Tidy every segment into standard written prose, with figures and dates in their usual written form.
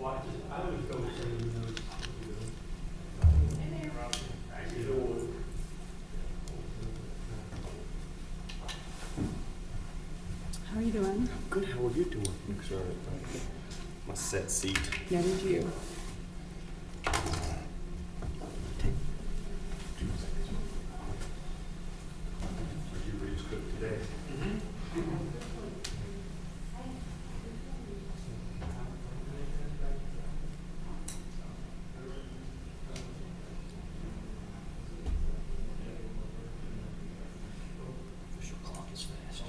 I would go say, How are you doing? Good, how are you doing? Make sure my set seat. Yeah, did you? You reached good today. Official clock is fast.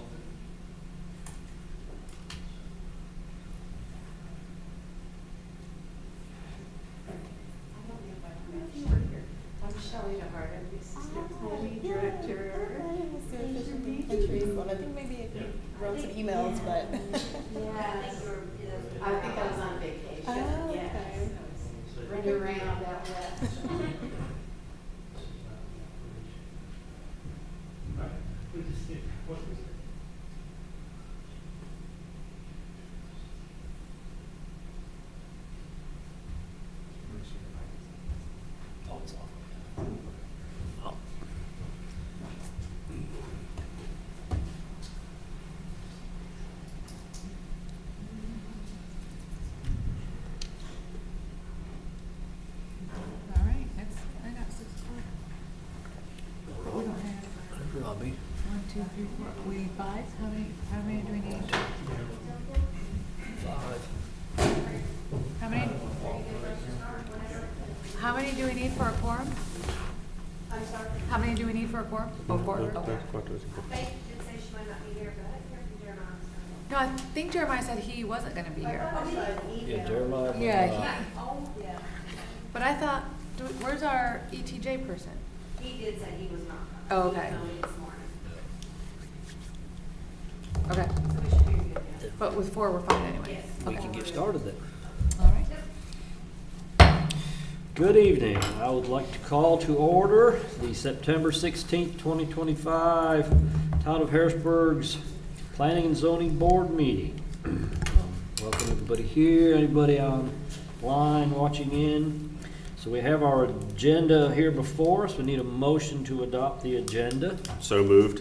I'm Shelley DeHart, the Assistant Planning Director. Well, I think maybe I wrote some emails, but. Yes. I think I was on vacation, Oh, yes. okay. I was running around out west. Oh, it's off. Oh. All right, I got 6 o'clock. We don't have Robbie. 1, 2, 3, 4. We need 5? How many do we need? 5. How many? How many do we need for a quorum? I'm sorry. How many do we need for a quorum? Oh, 4, okay. Faith did say she might not be here, but I heard from Jeremiah. No, I think Jeremiah said he wasn't gonna be here. Yeah, Jeremiah. Yeah, Oh, yeah. but I thought, where's our ETJ person? He did say he was not. Oh, okay. He told me this morning. Okay, So we should be good now. but with 4, we're fine anyway. Yes. We Okay. can get started then. All right. Good evening. I would like to call to order the September 16th, 2025 Town of Harrisburg's Planning and Zoning Board meeting. Welcome everybody here, anybody online watching in. So we have our agenda here before us. We need a motion to adopt the agenda. So moved.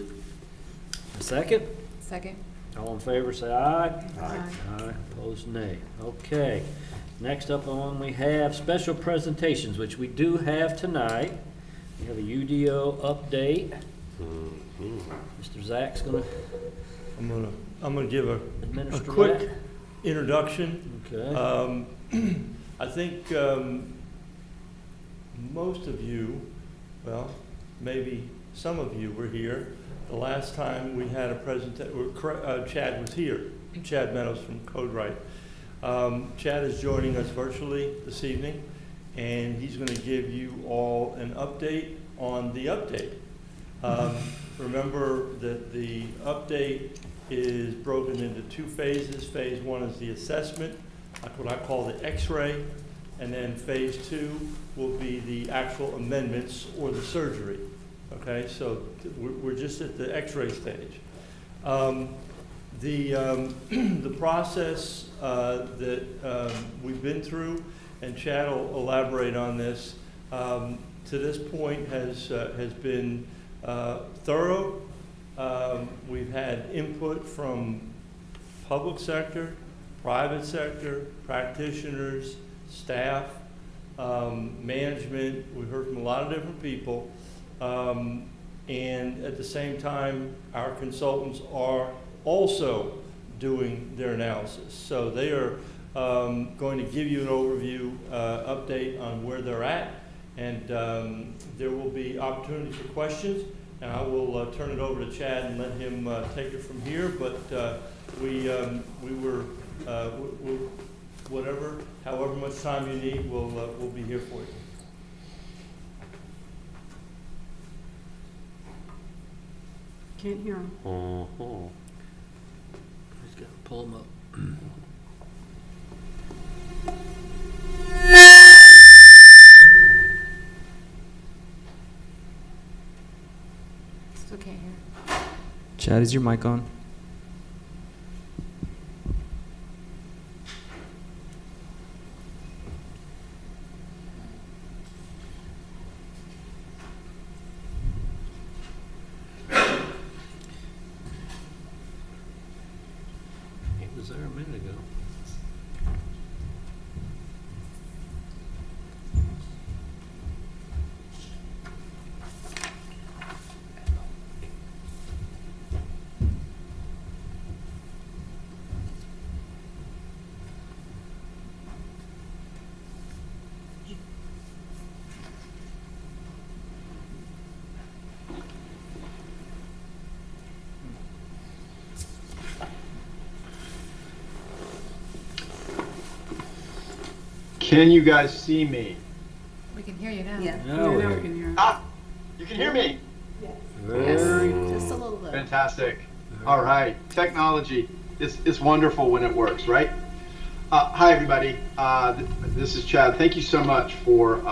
A second? Second. All in favor, say aye. Aye. Aye, opposed, nay. Okay. Next up on, we have special presentations, which we do have tonight. We have a UDO update. Mr. Zach's gonna I'm gonna give a administer quick that. introduction. Okay. I think most of you, well, maybe some of you were here the last time we had a presentation. Chad was here. Chad Meadows from CodeWright. Chad is joining us virtually this evening, and he's going to give you all an update on the update. Remember that the update is broken into 2 phases. Phase 1 is the assessment, like what I call the X-ray, and then phase 2 will be the actual amendments or the surgery. Okay, so we're just at the X-ray stage. The process that we've been through, and Chad will elaborate on this, to this point has been thorough. We've had input from public sector, private sector, practitioners, staff, management. We've heard from a lot of different people. And at the same time, our consultants are also doing their analysis. So they are going to give you an overview update on where they're at, and there will be opportunity for questions, and I will turn it over to Chad and let him take it from here. But we were, however much time you need, we'll be here for you. Can't hear him. He's got to pull them up. Still can't hear. Chad, is your mic on? a minute ago. Can you guys see me? We can hear you now. Yeah. Now we Now hear we can you. hear. Ah, you can hear me. Very Just a little bit. Fantastic. All right, technology is wonderful when it works, right? Hi, everybody. This is Chad. Thank you so much for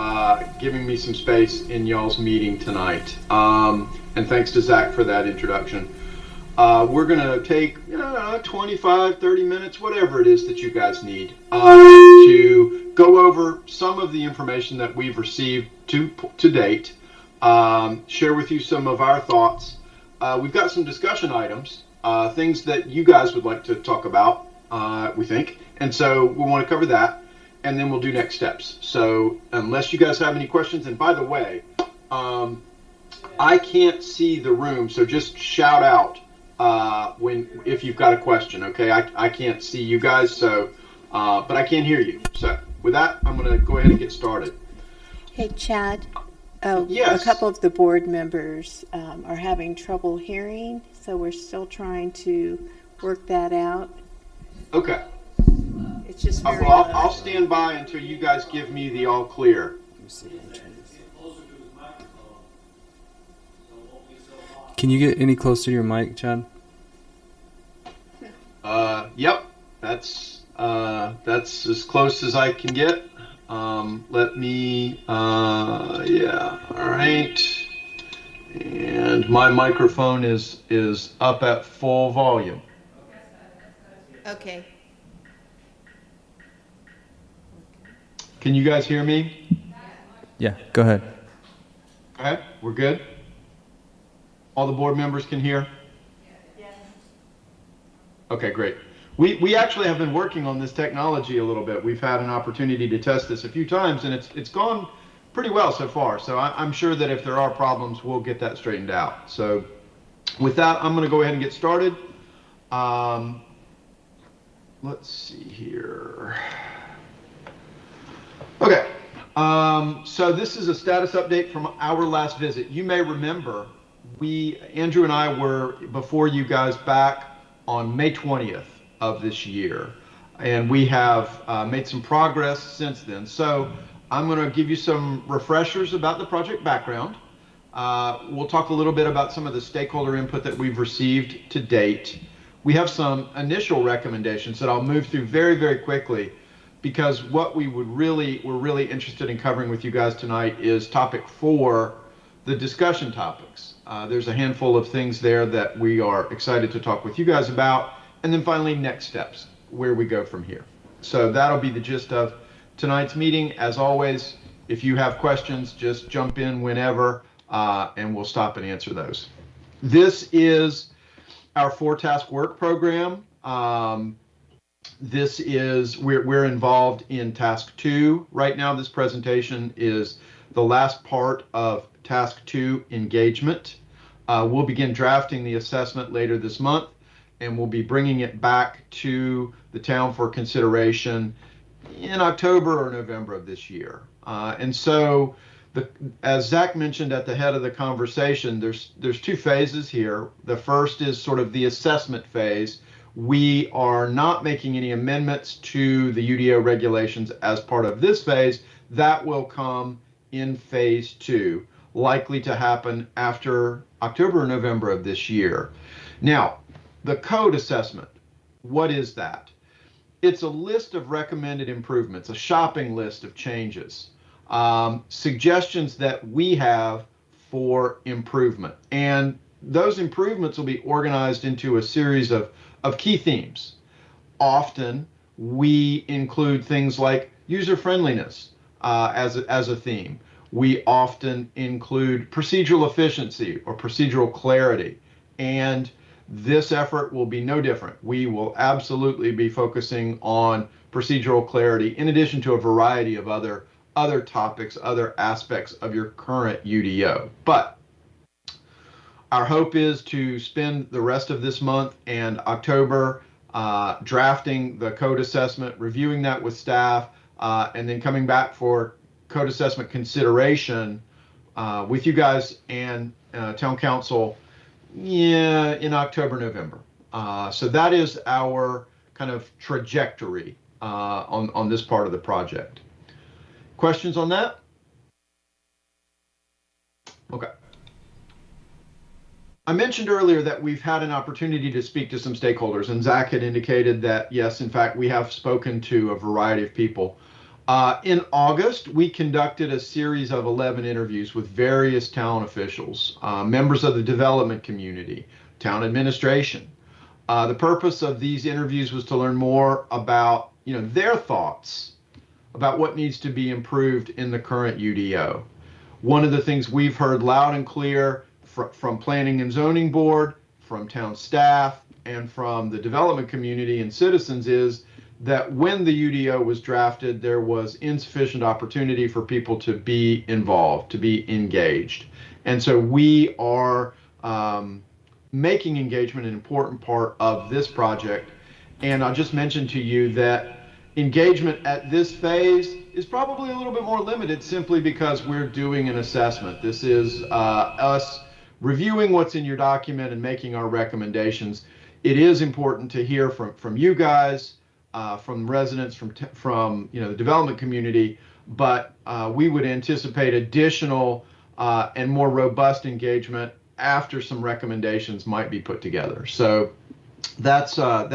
giving me some space in y'all's meeting tonight. And thanks to Zach for that introduction. We're going to take 25, 30 minutes, whatever it is that you guys need, to go over some of the information that we've received to date, share with you some of our thoughts. We've got some discussion items, things that you guys would like to talk about, we think. And so we want to cover that, and then we'll do next steps. So unless you guys have any questions, and by the way, I can't see the room, so just shout out if you've got a question, okay? I can't see you guys, so but I can hear you. So with that, I'm going to go ahead and get started. Hey, Chad. Yes. A couple of the board members are having trouble hearing, so we're still trying to work that out. Okay. It's just very Well, low. I'll stand by until you guys give me the all clear. Can you get any closer to your mic, Chad? Yep. That's as close as I can get. Let me, yeah, all right. And my microphone is up at full volume. Okay. Can you guys hear me? Yeah, go ahead. Okay, we're good? All the board members can hear? Yes. Okay, great. We actually have been working on this technology a little bit. We've had an opportunity to test this a few times, and it's gone pretty well so far. So I'm sure that if there are problems, we'll get that straightened out. So with that, I'm going to go ahead and get started. Let's see here. Okay. So this is a status update from our last visit. You may remember Andrew and I were before you guys back on May 20th of this year, and we have made some progress since then. So I'm going to give you some refreshers about the project background. We'll talk a little bit about some of the stakeholder input that we've received to date. We have some initial recommendations that I'll move through very, very quickly, because what we're really interested in covering with you guys tonight is topic 4, the discussion topics. There's a handful of things there that we are excited to talk with you guys about. And then finally, next steps, where we go from here. So that'll be the gist of tonight's meeting. As always, if you have questions, just jump in whenever, and we'll stop and answer those. This is our 4-task work program. We're involved in task 2 right now. This presentation is the last part of task 2, engagement. We'll begin drafting the assessment later this month, and we'll be bringing it back to the town for consideration in October or November of this year. And so, as Zach mentioned at the head of the conversation, there's 2 phases here. The first is sort of the assessment phase. We are not making any amendments to the UDO regulations as part of this phase. That will come in phase 2, likely to happen after October or November of this year. Now, the code assessment, what is that? It's a list of recommended improvements, a shopping list of changes, suggestions that we have for improvement. And those improvements will be organized into a series of key themes. Often we include things like user friendliness as a theme. We often include procedural efficiency or procedural clarity. And This effort will be no different. We will absolutely be focusing on procedural clarity in addition to a variety of other topics, other aspects of your current UDO. But our hope is to spend the rest of this month and October drafting the code assessment, reviewing that with staff, and then coming back for code assessment consideration with you guys and town council in October, November. So that is our kind of trajectory on this part of the project. Questions on that? Okay. I mentioned earlier that we've had an opportunity to speak to some stakeholders, and Zach had indicated that, yes, in fact, we have spoken to a variety of people. In August, we conducted a series of 11 interviews with various town officials, members of the development community, town administration. The purpose of these interviews was to learn more about, their thoughts about what needs to be improved in the current UDO. One of the things we've heard loud and clear from Planning and Zoning Board, from town staff, and from the development community and citizens is that when the UDO was drafted, there was insufficient opportunity for people to be involved, to be engaged. And so we are making engagement an important part of this project. And I'll just mention to you that engagement at this phase is probably a little bit more limited simply because we're doing an assessment. This is us reviewing what's in your document and making our recommendations. It is important to hear from you guys, from residents, from the development community, but we would anticipate additional and more robust engagement after some recommendations might be put together. So that's kind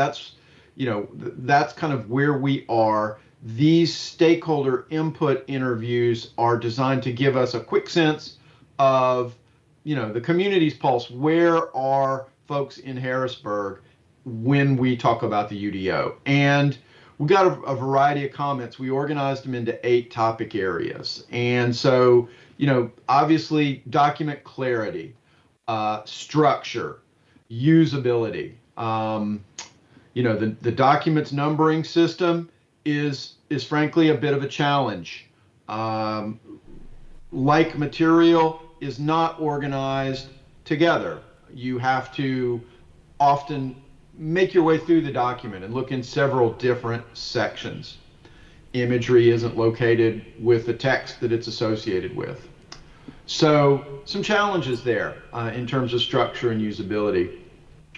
of where we are. These stakeholder input interviews are designed to give us a quick sense of the community's pulse. Where are folks in Harrisburg when we talk about the UDO? And we got a variety of comments. We organized them into 8 topic areas. And so, obviously document clarity, structure, usability. The documents numbering system is frankly a bit of a challenge. Like material is not organized together. You have to often make your way through the document and look in several different sections. Imagery isn't located with the text that it's associated with. So some challenges there in terms of structure and usability.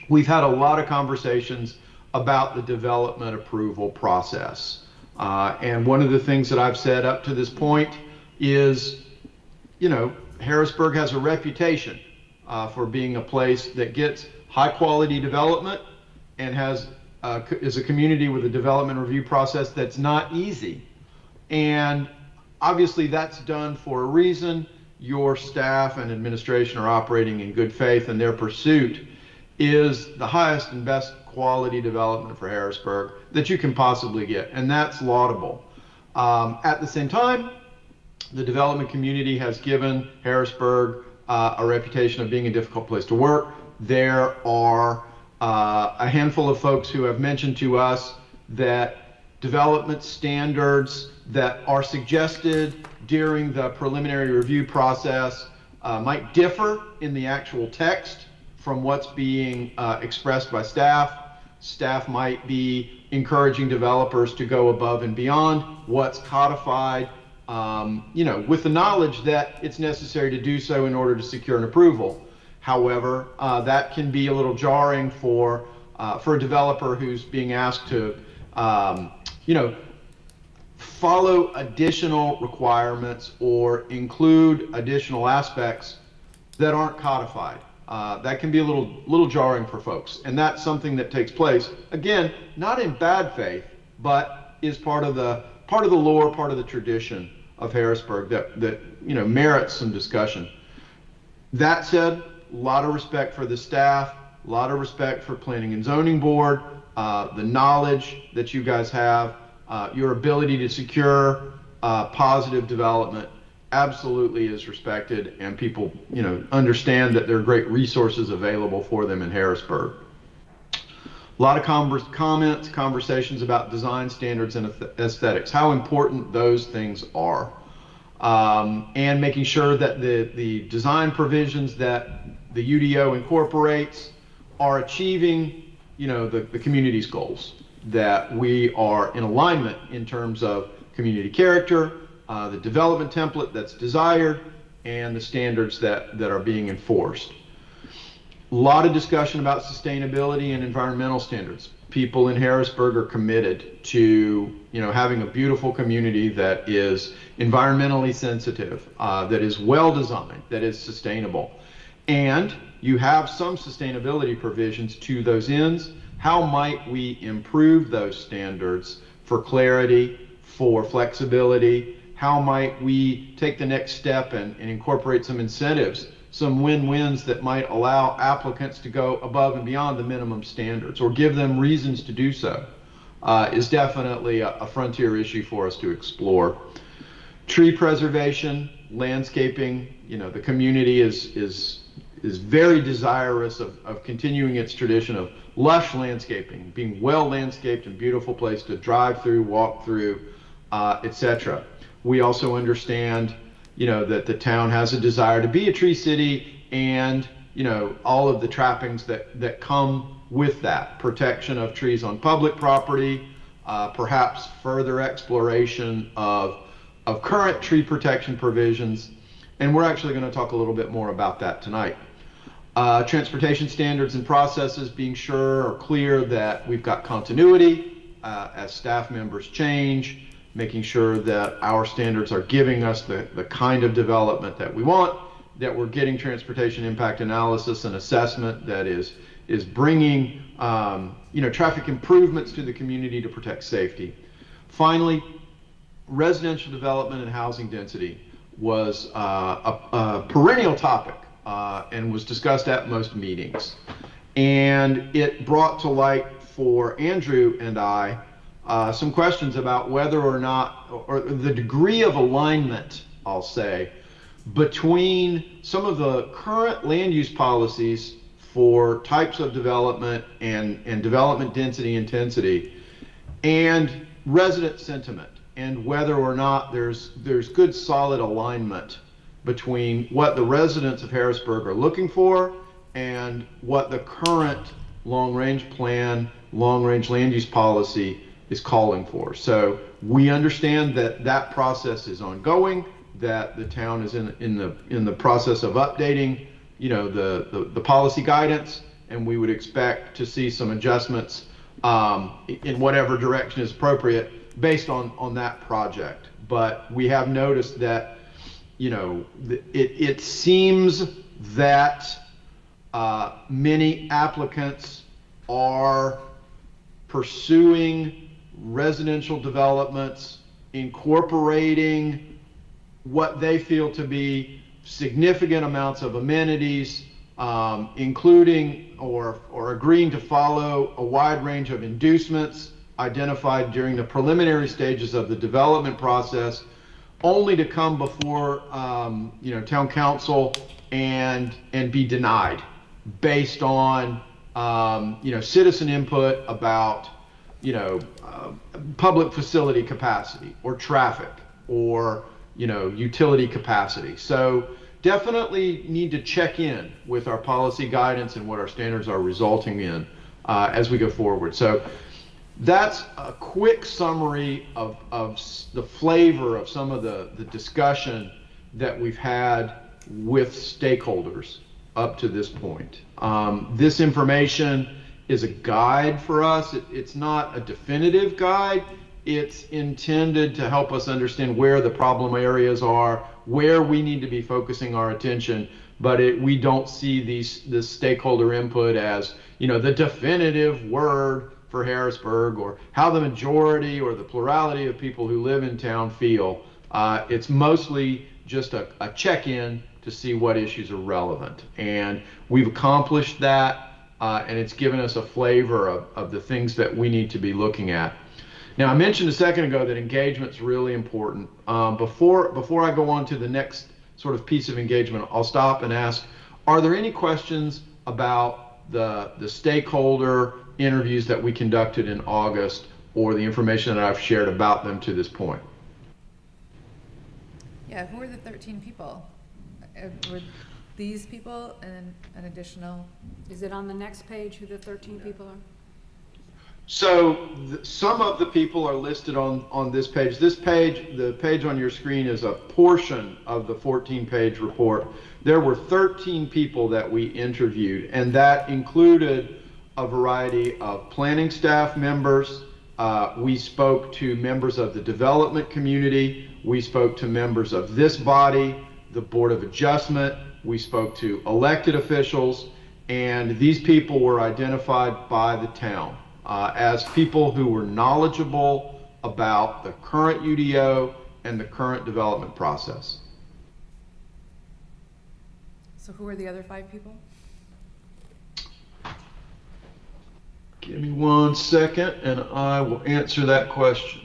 We've had a lot of conversations about the development approval process. And one of the things that I've said up to this point is, Harrisburg has a reputation for being a place that gets high quality development and is a community with a development review process that's not easy. And obviously that's done for a reason. Your staff and administration are operating in good faith, and their pursuit is the highest and best quality development for Harrisburg that you can possibly get, and that's laudable. At the same time, the development community has given Harrisburg a reputation of being a difficult place to work. There are a handful of folks who have mentioned to us that development standards that are suggested during the preliminary review process might differ in the actual text from what's being expressed by staff. Staff might be encouraging developers to go above and beyond what's codified, with the knowledge that it's necessary to do so in order to secure an approval. However, that can be a little jarring for a developer who's being asked to, follow additional requirements or include additional aspects that aren't codified. That can be a little jarring for folks, and that's something that takes place, again, not in bad faith, but is part of the lore, part of the tradition of Harrisburg that merits some discussion. That said, a lot of respect for the staff, a lot of respect for Planning and Zoning Board, the knowledge that you guys have, your ability to secure positive development absolutely is respected, and people understand that there are great resources available for them in Harrisburg. A lot of comments, conversations about design standards and aesthetics, how important those things are, and making sure that the design provisions that the UDO incorporates are achieving, the community's goals, that we are in alignment in terms of community character, the development template that's desired, and the standards that are being enforced. A lot of discussion about sustainability and environmental standards. People in Harrisburg are committed to, having a beautiful community that is environmentally sensitive, that is well designed, that is sustainable. And you have some sustainability provisions to those ends. How might we improve those standards for clarity, for flexibility? How might we take the next step and incorporate some incentives, some win-wins that might allow applicants to go above and beyond the minimum standards, or give them reasons to do so, is definitely a frontier issue for us to explore. Tree preservation, landscaping, the community is very desirous of continuing its tradition of lush landscaping, being well landscaped and beautiful place to drive through, walk through, etc. We also understand, that the town has a desire to be a tree city, and, all of the trappings that come with that. Protection of trees on public property, perhaps further exploration of current tree protection provisions, and we're actually going to talk a little bit more about that tonight. Transportation standards and processes, being sure or clear that we've got continuity as staff members change, making sure that our standards are giving us the kind of development that we want, that we're getting transportation impact analysis and assessment that is bringing traffic improvements to the community to protect safety. Finally, residential development and housing density was a perennial topic and was discussed at most meetings. And it brought to light for Andrew and I some questions about whether or not, or the degree of alignment, I'll say, between some of the current land use policies for types of development and development density intensity and resident sentiment, and whether or not there's good solid alignment between what the residents of Harrisburg are looking for and what the current long-range plan, long-range land use policy is calling for. So we understand that process is ongoing, that the town is in the process of updating, the policy guidance, and we would expect to see some adjustments in whatever direction is appropriate based on that project. But we have noticed that, it seems that many applicants are pursuing residential developments, incorporating what they feel to be significant amounts of amenities, including or agreeing to follow a wide range of inducements identified during the preliminary stages of the development process, only to come before town council and be denied based on citizen input about public facility capacity or traffic or utility capacity. So definitely need to check in with our policy guidance and what our standards are resulting in as we go forward. So that's a quick summary of the flavor of some of the discussion that we've had with stakeholders up to this point. This information is a guide for us. It's not a definitive guide. It's intended to help us understand where the problem areas are, where we need to be focusing our attention, but we don't see this stakeholder input as the definitive word for Harrisburg or how the majority or the plurality of people who live in town feel. It's mostly just a check-in to see what issues are relevant. And we've accomplished that, and it's given us a flavor of the things that we need to be looking at. Now, I mentioned a second ago that engagement's really important. Before I go on to the next sort of piece of engagement, I'll stop and ask, are there any questions about the stakeholder interviews that we conducted in August or the information that I've shared about them to this point. Yeah, who are the 13 people? Were these people and an additional? Is it on the next page who the 13 people are? So some of the people are listed on this page. This page, the page on your screen, is a portion of the 14-page report. There were 13 people that we interviewed, and that included a variety of planning staff members. We spoke to members of the development community. We spoke to members of this body, the Board of Adjustment. We spoke to elected officials, and these people were identified by the town as people who were knowledgeable about the current UDO and the current development process. So who are the other 5 people? Give me 1 second and I will answer that question.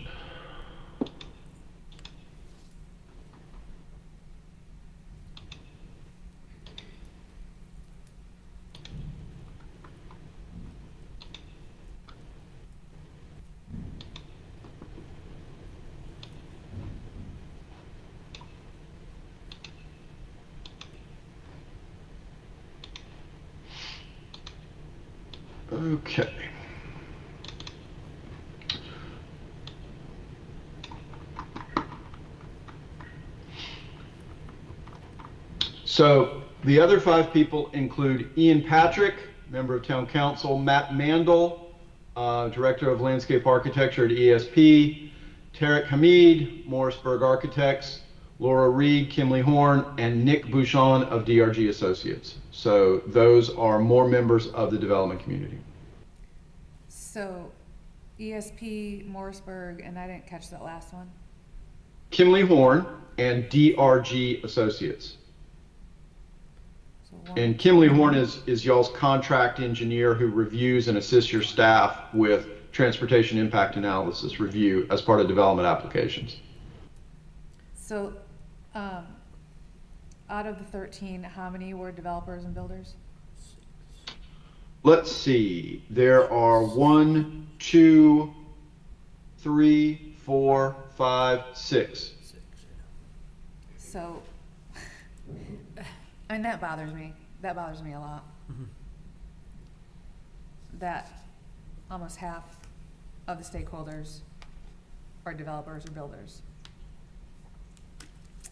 Okay. So the other 5 people include Ian Patrick, member of Town Council, Matt Mandel, Director of Landscape Architecture at ESP, Tarek Hamid, Morrisburg Architects, Laura Reed, Kimley Horn, and Nick Bouchon of DRG Associates. So those are more members of the development community. So ESP, Morrisburg, and I didn't catch that last one. Kimley Horn and DRG Associates. So one. And Kimley Horn is y'all's contract engineer who reviews and assists your staff with transportation impact analysis review as part of development applications. So out of the 13, how many were developers and builders? Let's see, there are 1, 2, 3, 4, 5, 6. So, and that bothers me. That bothers me a lot. That almost half of the stakeholders are developers or builders.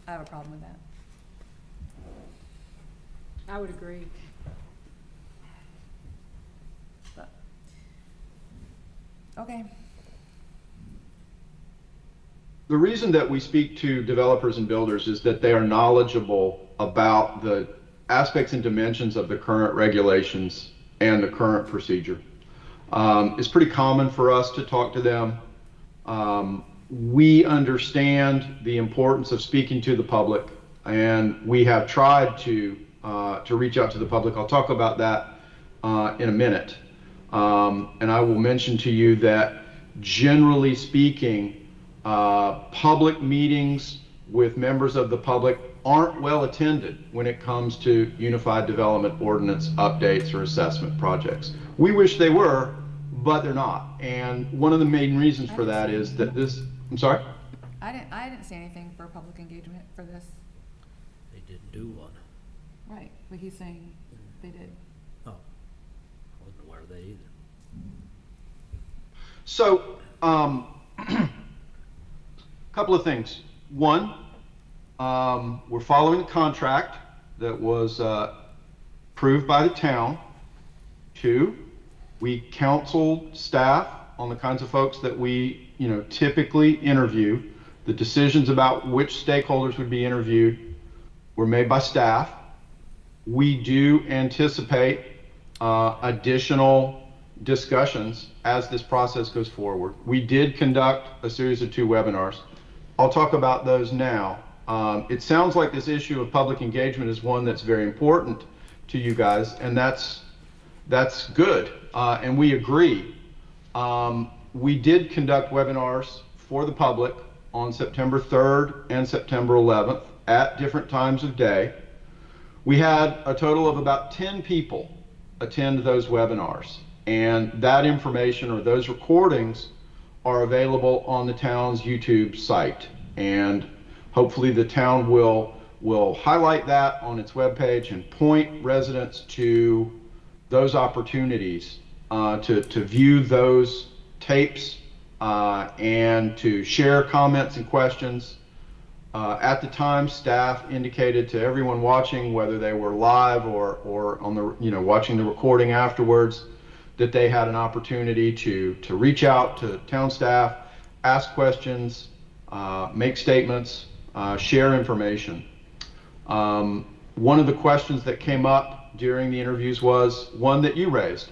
I have a problem with that. I would agree. But, okay. The reason that we speak to developers and builders is that they are knowledgeable about the aspects and dimensions of the current regulations and the current procedure. It's pretty common for us to talk to them. We understand the importance of speaking to the public, and we have tried to reach out to the public. I'll talk about that in a minute. And I will mention to you that generally speaking, public meetings with members of the public aren't well attended when it comes to Unified Development Ordinance updates or assessment projects. We wish they were, but they're not. And one of the main reasons for that is that this, I'm sorry? I didn't see anything for public engagement for this. They didn't do one. Right, but he's saying they did. Oh, I wasn't aware of that either. So, couple of things. One, we're following the contract that was approved by the town. 2, we counseled staff on the kinds of folks that we, typically interview. The decisions about which stakeholders would be interviewed were made by staff. We do anticipate additional discussions as this process goes forward. We did conduct a series of 2 webinars. I'll talk about those now. It sounds like this issue of public engagement is one that's very important to you guys, and that's good, and we agree. We did conduct webinars for the public on September 3rd and September 11th at different times of day. We had a total of about 10 people attend those webinars. And that information or those recordings are available on the town's YouTube site. And hopefully the town will highlight that on its webpage and point residents to those opportunities to view those tapes and to share comments and questions. At the time, staff indicated to everyone watching, whether they were live or on the watching the recording afterwards, that they had an opportunity to reach out to town staff, ask questions, make statements, share information. One of the questions that came up during the interviews was one that you raised.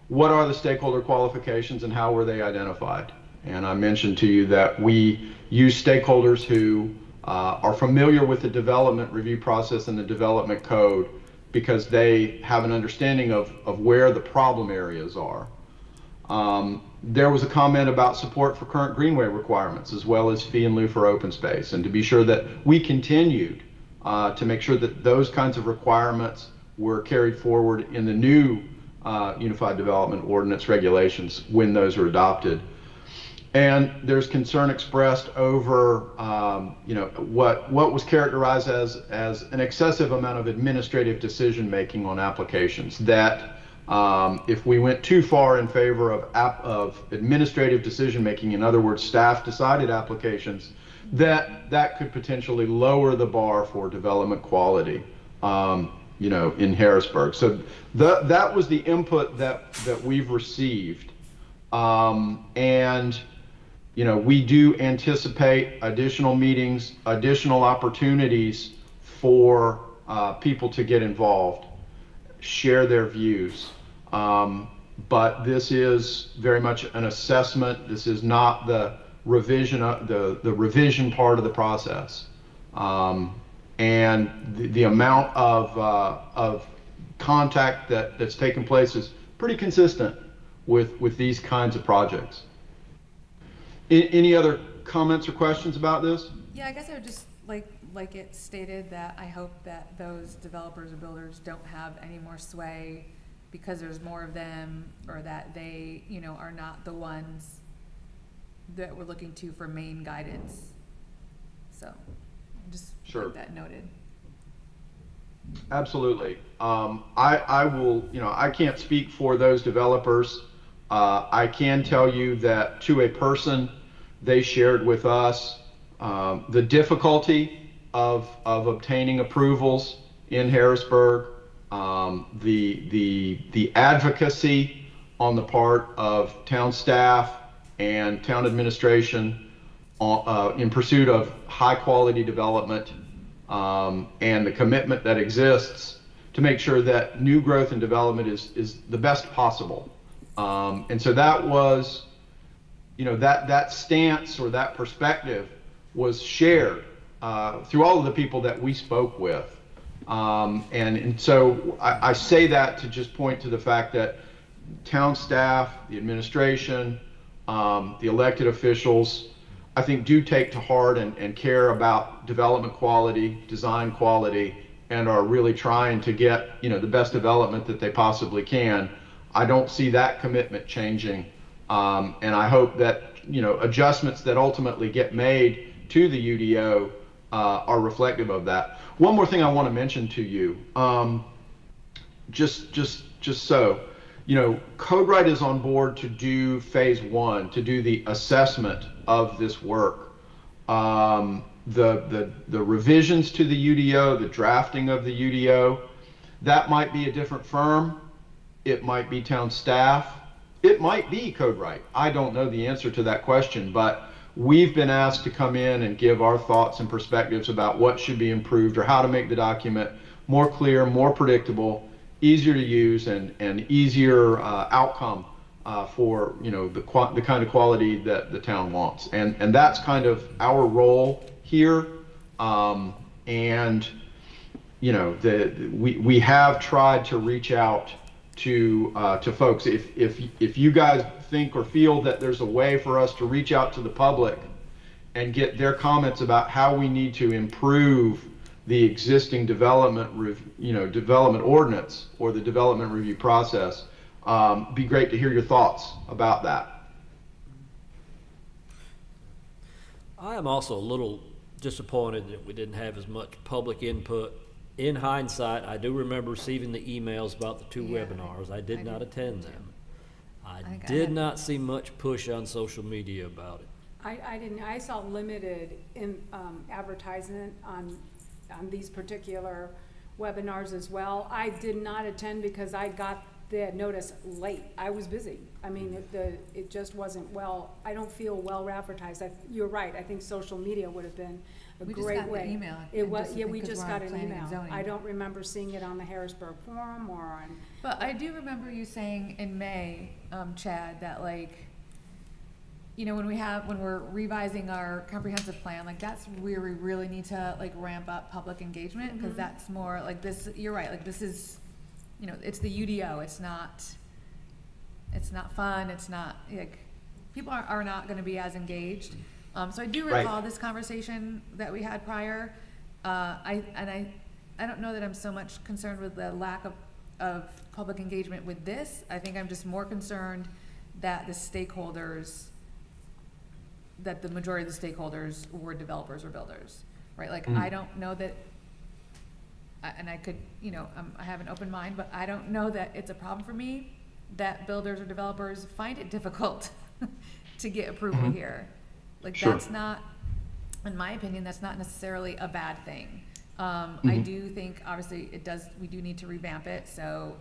What are the stakeholder qualifications and how were they identified? And I mentioned to you that we use stakeholders who are familiar with the development review process and the development code because they have an understanding of where the problem areas are. There was a comment about support for current greenway requirements as well as fee in lieu for open space, and to be sure that we continued to make sure that those kinds of requirements were carried forward in the new Unified Development Ordinance regulations when those are adopted. And there's concern expressed over what was characterized as an excessive amount of administrative decision making on applications, that if we went too far in favor of administrative decision making, in other words, staff decided applications, that could potentially lower the bar for development quality in Harrisburg. So that was the input that we've received. And we do anticipate additional meetings, additional opportunities for people to get involved, share their views. But this is very much an assessment. This is not the revision, the revision part of the process. And the amount of contact that's taken place is pretty consistent with these kinds of projects. Any other comments or questions about this? Yeah, I guess I would just like it stated that I hope that those developers or builders don't have any more sway because there's more of them, or that they, are not the ones that we're looking to for main guidance. So just Sure. like that noted. Absolutely. I will, I can't speak for those developers. I can tell you that to a person, they shared with us the difficulty of obtaining approvals in Harrisburg, the advocacy on the part of town staff and town administration in pursuit of high quality development, and the commitment that exists to make sure that new growth and development is the best possible. And so that was, that stance or that perspective was shared through all of the people that we spoke with. And so I say that to just point to the fact that town staff, the administration, the elected officials, I think do take to heart and care about development quality, design quality, and are really trying to get, the best development that they possibly can. I don't see that commitment changing. And I hope that, adjustments that ultimately get made to the UDO are reflective of that. One more thing I want to mention to you, just so, CodeWright is on board to do phase 1, to do the assessment of this work. The revisions to the UDO, the drafting of the UDO, that might be a different firm. It might be town staff. It might be CodeWright. I don't know the answer to that question, but we've been asked to come in and give our thoughts and perspectives about what should be improved or how to make the document more clear, more predictable, easier to use, and easier outcome for the kind of quality that the town wants. And that's kind of our role here. We have tried to reach out to folks. If you guys think or feel that there's a way for us to reach out to the public and get their comments about how we need to improve the existing development ordinance or the development review process. Be great to hear your thoughts about that. I am also a little disappointed that we didn't have as much public input. In hindsight, I do remember receiving the emails about the two Yeah, webinars. I did not attend them. I think I did had- not see much push on social media about it. I didn't, I saw limited in, advertisement on these particular webinars as well. I did not attend because I got the notice late. I was busy. I mean, it just wasn't I don't feel well advertised. You're right, I think social media would have been a We just great got the way. email, It and was, just yeah, we because just we're got on an planning and email. zoning. I don't remember seeing it on the Harrisburg Forum or on. But I do remember you saying in May, Chad, that like, you know, when we're revising our comprehensive plan, like that's where we really need to like ramp up public engagement, because that's more like this, you're right, like this is, you know, it's the UDO, it's not fun, it's not, like, people are not gonna be as engaged. So I do Right. recall this conversation that we had prior. I don't know that I'm so much concerned with the lack of public engagement with this. I think I'm just more concerned that that the majority of the stakeholders were developers or builders, right? Like, I don't know that, and I could, you know, I have an open mind, but I don't know that it's a problem for me that builders or developers find it difficult to get approval here. Like, Sure. that's not, in my opinion, that's not necessarily a bad thing. I do think, obviously, we do need to revamp it, so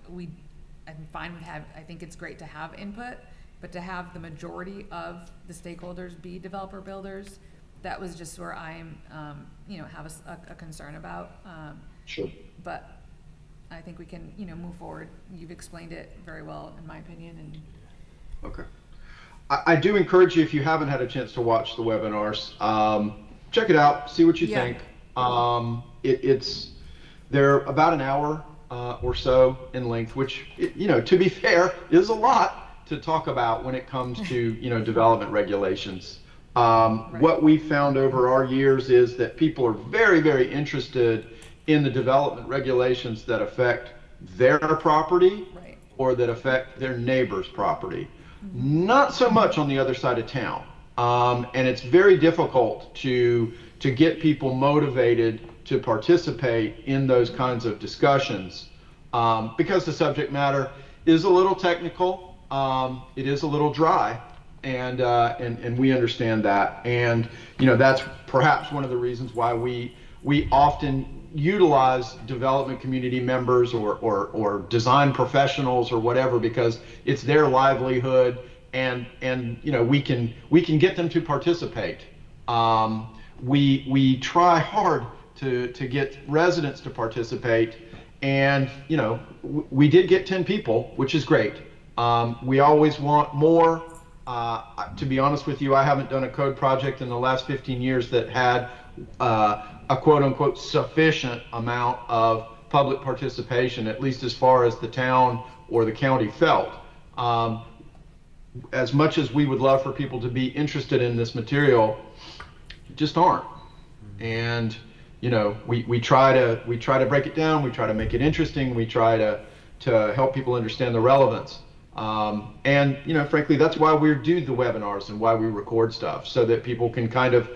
I'm fine with I think it's great to have input, but to have the majority of the stakeholders be developer builders, that was just where I'm, you know, have a concern about. Sure. But I think we can, you know, move forward. You've explained it very well, in my opinion, and Okay. I do encourage you, if you haven't had a chance to watch the webinars, check it out, see what you Yeah. think. They're about an hour or so in length, which, you know, to be fair, is a lot to talk about when it comes to, you know, development regulations. What we've found over our years is that people are very, very interested in the development regulations that affect their property right. or that affect their neighbor's property. Not so much on the other side of town. And it's very difficult to get people motivated to participate in those kinds of discussions because the subject matter is a little technical. It is a little dry, and we understand that. And, you know, that's perhaps one of the reasons why we often utilize development community members or design professionals or whatever, because it's their livelihood, and you know, we can get them to participate. We try hard to get residents to participate, and you know, we did get 10 people, which is great. We always want more. To be honest with you, I haven't done a code project in the last 15 years that had a quote unquote sufficient amount of public participation, at least as far as the town or the county felt. As much as we would love for people to be interested in this material, just aren't. And you know, we try to break it down, we try to make it interesting, we try to help people understand the relevance. And you know, frankly, that's why we do the webinars and why we record stuff, so that people can kind of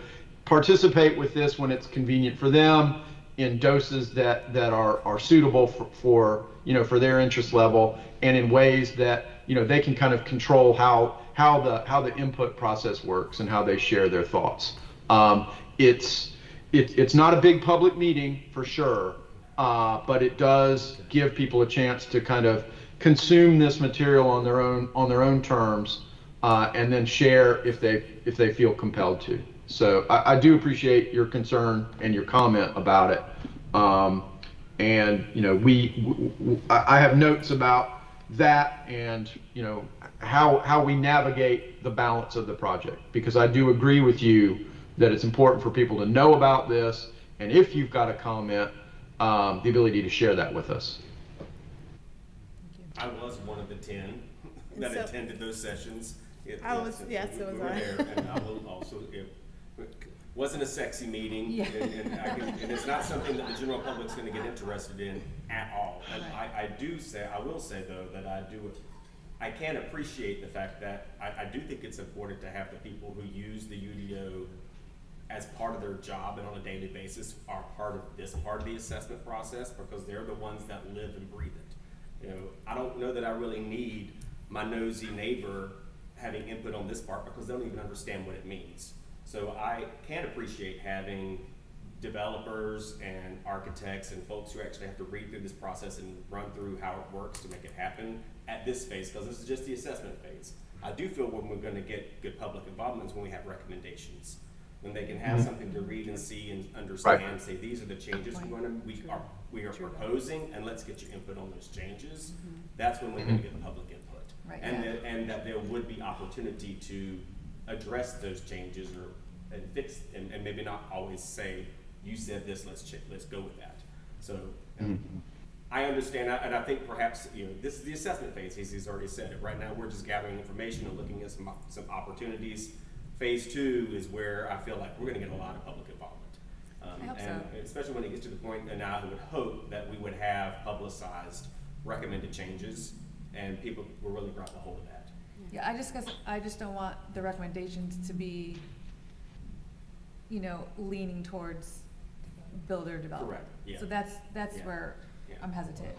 participate with this when it's convenient for them, in doses that are suitable for you know, for their interest level, and in ways that, you know, they can kind of control how the input process works and how they share their thoughts. It's not a big public meeting for sure, but it does give people a chance to kind of consume this material on their own terms, and then share if they feel compelled to. So I do appreciate your concern and your comment about it. And you know, I have notes about that, and you know, how we navigate the balance of the project, because I do agree with you that it's important for people to know about this, and if you've got a comment, the ability to share that with us. I was one of the 10 that attended those sessions. I was, yes, so was we were I. there, and I will also wasn't a sexy meeting, Yeah. and it's not something that the general public's going to get interested in at all. And I will say though that I can appreciate the fact that I do think it's important to have the people who use the UDO as part of their job and on a daily basis are part of this part of the assessment process, because they're the ones that live and breathe it. You know, I don't know that I really need my nosy neighbor having input on this part, because they don't even understand what it means. So I can appreciate having developers and architects and folks who actually have to read through this process and run through how it works to make it happen at this phase, because this is just the assessment phase. I do feel when we're going to get good public involvement is when we have recommendations, when they can have something to read and see and understand, and say these are the changes we are proposing, and let's get your input on those changes. That's when we're going to get the public input, and that there would be opportunity to address those changes and fix, and maybe not always say, you said this, let's go with that. So I understand, and I think perhaps, you know, this is the assessment phase. He's already said it. Right now, we're just gathering information and looking at some opportunities. Phase 2 is where I feel like we're going to get a lot of public involvement, I hope and so. especially when it gets to the point. And I would hope that we would have publicized recommended changes, and people will really grab a hold of that. Yeah, I just don't want the recommendations to be, you know, leaning towards builder developer. Correct, yeah. So that's Yeah. where Yeah. I'm hesitant.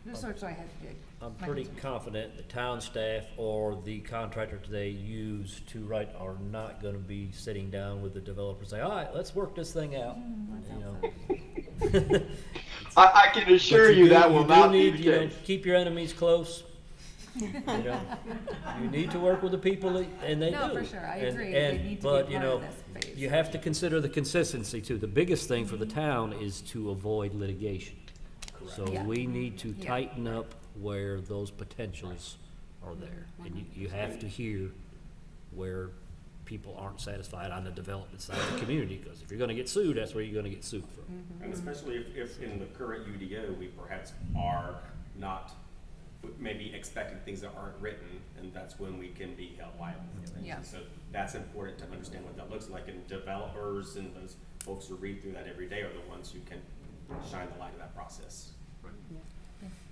Just so I hesitate. I'm pretty confident the town staff or the contractor they use to write are not gonna be sitting down with the developer and say, all right, let's work this thing out. You know. I can assure But you do- that will do not be need, the you know, case. keep your enemies close. You know, you need to work with the people and they do. No, for sure, I agree. And, They need to be but, you part know, of this phase. you have to consider the consistency too. The biggest thing for the town is to avoid litigation. So Yeah. we need to Yeah. tighten up where those potentials are there. And you have to hear where people aren't satisfied on the development side of the community, because if you're gonna get sued, that's where you're gonna get sued from. And especially if in the current UDO, we perhaps are not maybe expecting things that aren't written, and that's when we can be held liable for things. Yeah. And so that's important to understand what that looks like, and developers and those folks who read through that every day are the ones who can shine the light of that process.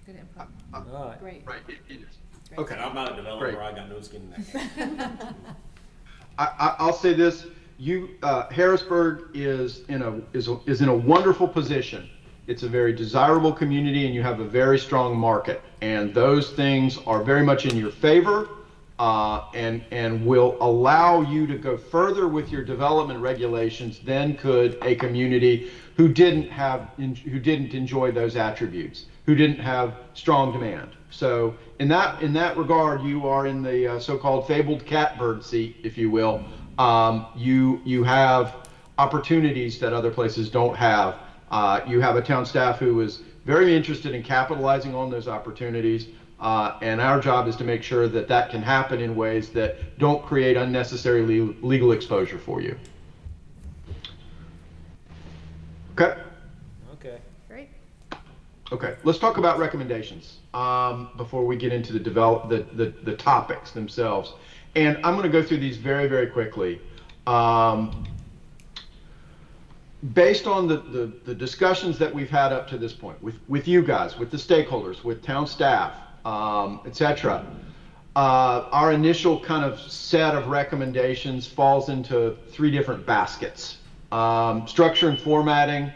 Good input. All right. Great. Right, it is. Okay, I'm not a developer, Great. I got no skin in that game. I'll say this: Harrisburg is in a wonderful position. It's a very desirable community, and you have a very strong market, and those things are very much in your favor, and will allow you to go further with your development regulations than could a community who didn't enjoy those attributes, who didn't have strong demand. So in that regard, you are in the so-called fabled catbird seat, if you will. You have opportunities that other places don't have. You have a town staff who is very interested in capitalizing on those opportunities, and our job is to make sure that that can happen in ways that don't create unnecessary legal exposure for you. Okay. Okay. Great. Okay, let's talk about recommendations before we get into the topics themselves. And I'm going to go through these very, very quickly. Based on the discussions that we've had up to this point with you guys, with the stakeholders, with town staff, etc., our initial kind of set of recommendations falls into 3 different baskets: structure and formatting,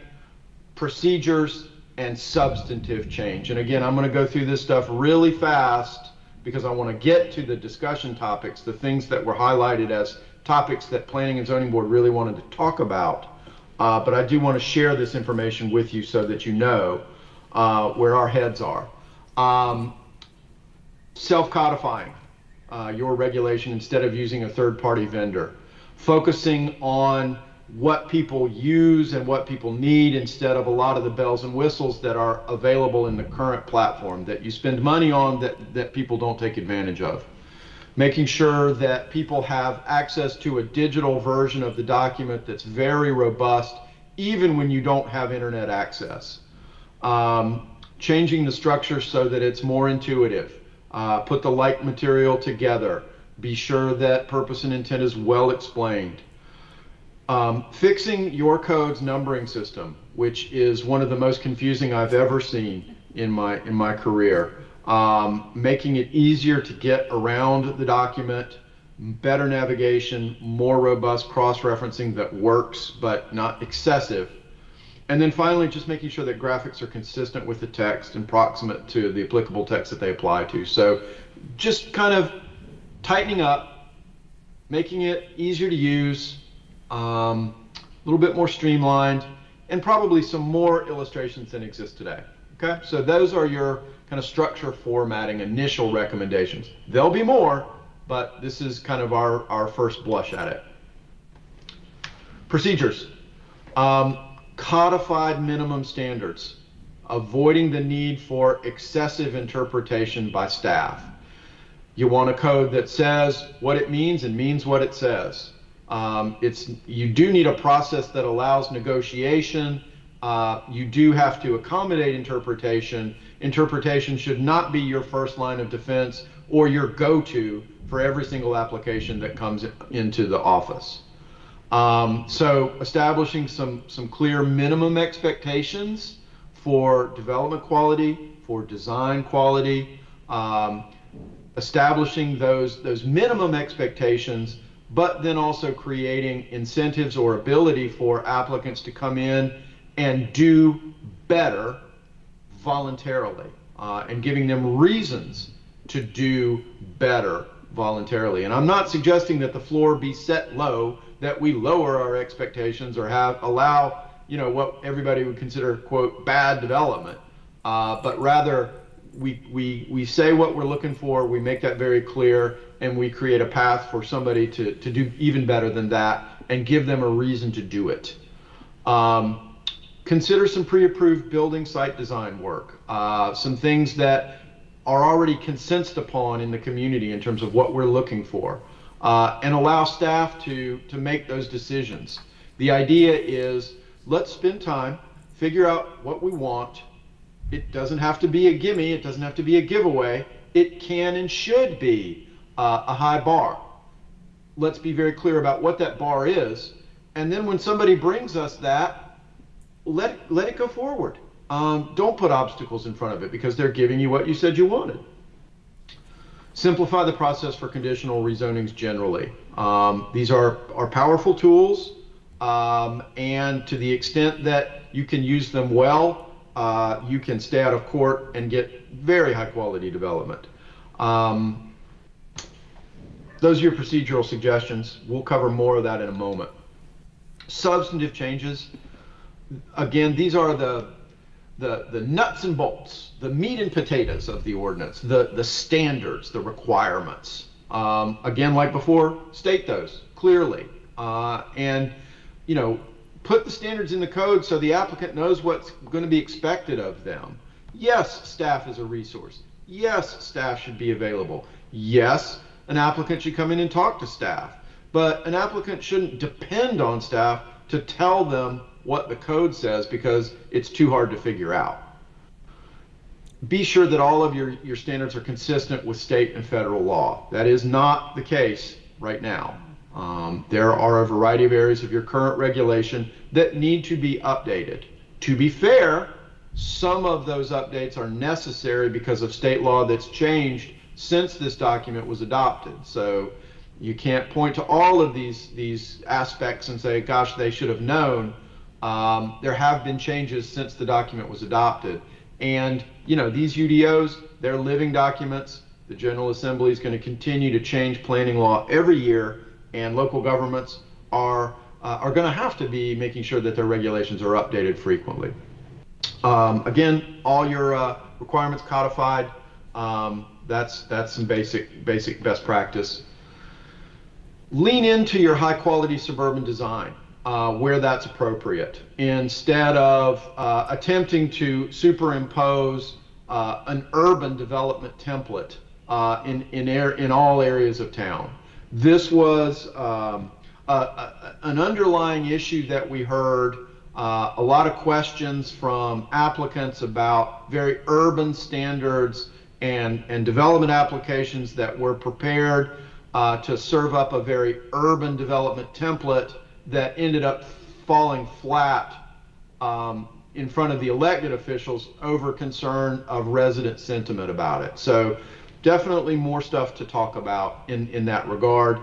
procedures, and substantive change. And again, I'm going to go through this stuff really fast because I want to get to the discussion topics, the things that were highlighted as topics that Planning and Zoning Board really wanted to talk about. But I do want to share this information with you so that you know where our heads are. Self-codifying your regulation instead of using a third-party vendor. Focusing on what people use and what people need instead of a lot of the bells and whistles that are available in the current platform that you spend money on that people don't take advantage of. Making sure that people have access to a digital version of the document that's very robust, even when you don't have internet access. Changing the structure so that it's more intuitive. Put the like material together. Be sure that purpose and intent is well explained. Fixing your code's numbering system, which is one of the most confusing I've ever seen in my career. Making it easier to get around the document, better navigation, more robust cross-referencing that works but not excessive. And then finally, just making sure that graphics are consistent with the text and proximate to the applicable text that they apply to. So just kind of tightening up, making it easier to use, a little bit more streamlined, and probably some more illustrations than exist today. Okay, so those are your kind of structure formatting initial recommendations. There'll be more, but this is kind of our first blush at it. Procedures. Codified minimum standards, avoiding the need for excessive interpretation by staff. You want a code that says what it means and means what it says. You do need a process that allows negotiation. You do have to accommodate interpretation. Interpretation should not be your first line of defense or your go-to for every single application that comes into the office. So establishing some clear minimum expectations for development quality, for design quality, establishing those minimum expectations, but then also creating incentives or ability for applicants to come in and do better voluntarily, and giving them reasons to do better voluntarily. And I'm not suggesting that the floor be set low, that we lower our expectations or allow, what everybody would consider, quote, bad development, but rather we say what we're looking for, we make that very clear, and we create a path for somebody to do even better than that and give them a reason to do it. Consider some pre-approved building site design work, some things that are already consensus upon in the community in terms of what we're looking for, and allow staff to make those decisions. The idea is, let's spend time, figure out what we want. It doesn't have to be a gimme, it doesn't have to be a giveaway. It can and should be a high bar. Let's be very clear about what that bar is, and then when somebody brings us that, let it go forward. Don't put obstacles in front of it because they're giving you what you said you wanted. Simplify the process for conditional rezonings generally. These are powerful tools, and to the extent that you can use them well, you can stay out of court and get very high quality development. Those are your procedural suggestions. We'll cover more of that in a moment. Substantive changes. Again, these are the nuts and bolts, the meat and potatoes of the ordinance, the standards, the requirements. Again, like before, state those clearly, and put the standards in the code so the applicant knows what's going to be expected of them. Yes, staff is a resource. Yes, staff should be available. Yes, an applicant should come in and talk to staff, but an applicant shouldn't depend on staff to tell them what the code says because it's too hard to figure out. Be sure that all of your standards are consistent with state and federal law. That is not the case right now. There are a variety of areas of your current regulation that need to be updated. To be fair, some of those updates are necessary because of state law that's changed since this document was adopted. So you can't point to all of these aspects and say, gosh, they should have known. There have been changes since the document was adopted. And these UDOs, they're living documents. The General Assembly is going to continue to change planning law every year, and local governments are going to have to be making sure that their regulations are updated frequently. Again, all your requirements codified. That's some basic best practice. Lean into your high quality suburban design where that's appropriate, instead of attempting to superimpose an urban development template in all areas of town. This was an underlying issue that we heard, a lot of questions from applicants about very urban standards and development applications that were prepared to serve up a very urban development template, that ended up falling flat in front of the elected officials over concern of resident sentiment about it. So definitely more stuff to talk about in that regard.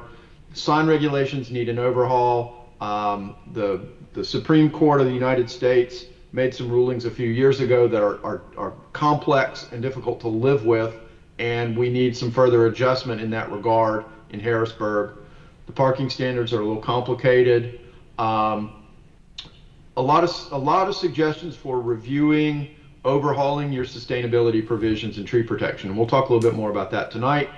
Sign regulations need an overhaul. The Supreme Court of the United States made some rulings a few years ago that are complex and difficult to live with, and we need some further adjustment in that regard in Harrisburg. The parking standards are a little complicated. A lot of suggestions for reviewing, overhauling your sustainability provisions and tree protection. And we'll talk a little bit more about that tonight.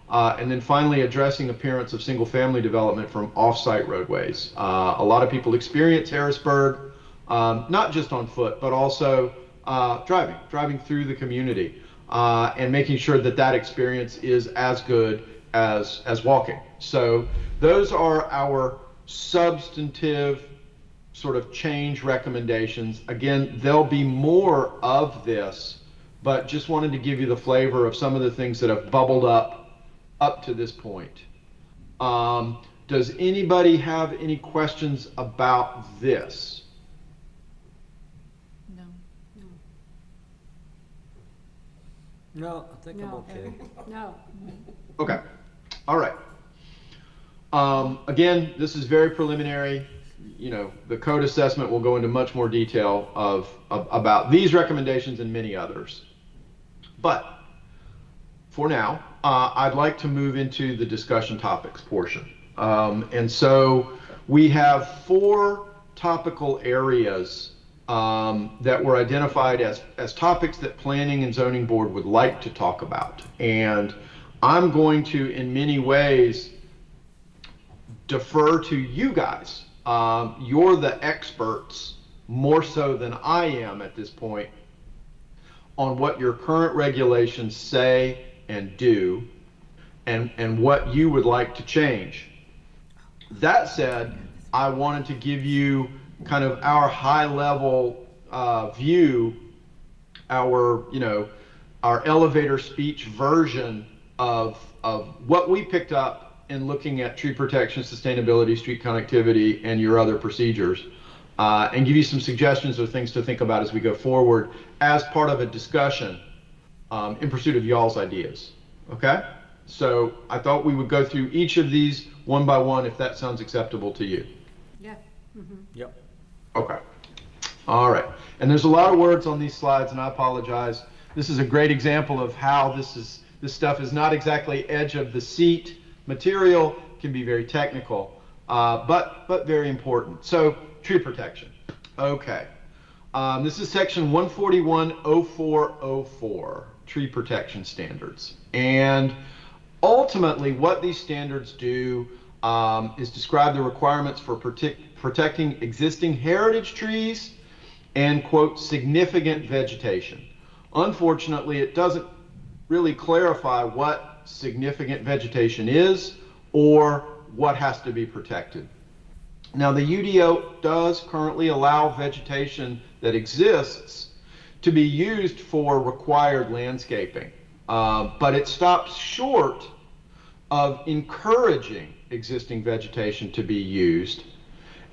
And then finally, addressing appearance of single-family development from off-site roadways. A lot of people experience Harrisburg, not just on foot, but also driving through the community, and making sure that that experience is as good as walking. So those are our substantive sort of change recommendations. Again, there'll be more of this, but just wanted to give you the flavor of some of the things that have bubbled up to this point. Does anybody have any questions about this? No. No, I think I'm No. okay. No. Okay. All right. Again, this is very preliminary. You know, the code assessment will go into much more detail about these recommendations and many others. But for now, I'd like to move into the discussion topics portion. And so we have 4 topical areas that were identified as topics that Planning and Zoning Board would like to talk about. And I'm going to, in many ways, defer to you guys. You're the experts, more so than I am at this point, on what your current regulations say and do, and what you would like to change. That said, I wanted to give you kind of our high-level view, our elevator speech version of what we picked up in looking at tree protection, sustainability, street connectivity, and your other procedures, and give you some suggestions or things to think about as we go forward as part of a discussion in pursuit of y'all's ideas. Okay? So I thought we would go through each of these one by one, if that sounds acceptable to you. Yeah. Mm-hmm. Yep. Okay. All right. And there's a lot of words on these slides, and I apologize. This is a great example of how this stuff is not exactly edge of the seat material, can be very technical, but very important. So tree protection. Okay. This is section 141.0404, tree protection standards. And ultimately what these standards do is describe the requirements for protecting existing heritage trees and, quote, significant vegetation. Unfortunately, it doesn't really clarify what significant vegetation is or what has to be protected. Now, the UDO does currently allow vegetation that exists to be used for required landscaping, but it stops short of encouraging existing vegetation to be used,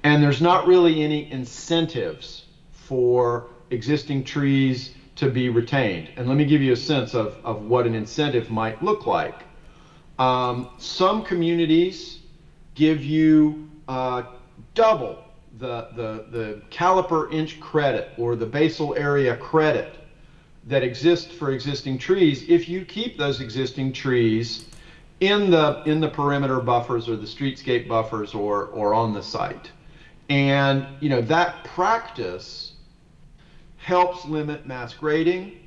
and there's not really any incentives for existing trees to be retained. And let me give you a sense of what an incentive might look like. Some communities give you double the caliper inch credit or the basal area credit that exists for existing trees if you keep those existing trees in the perimeter buffers or the streetscape buffers or on the site. And that practice helps limit mass grading.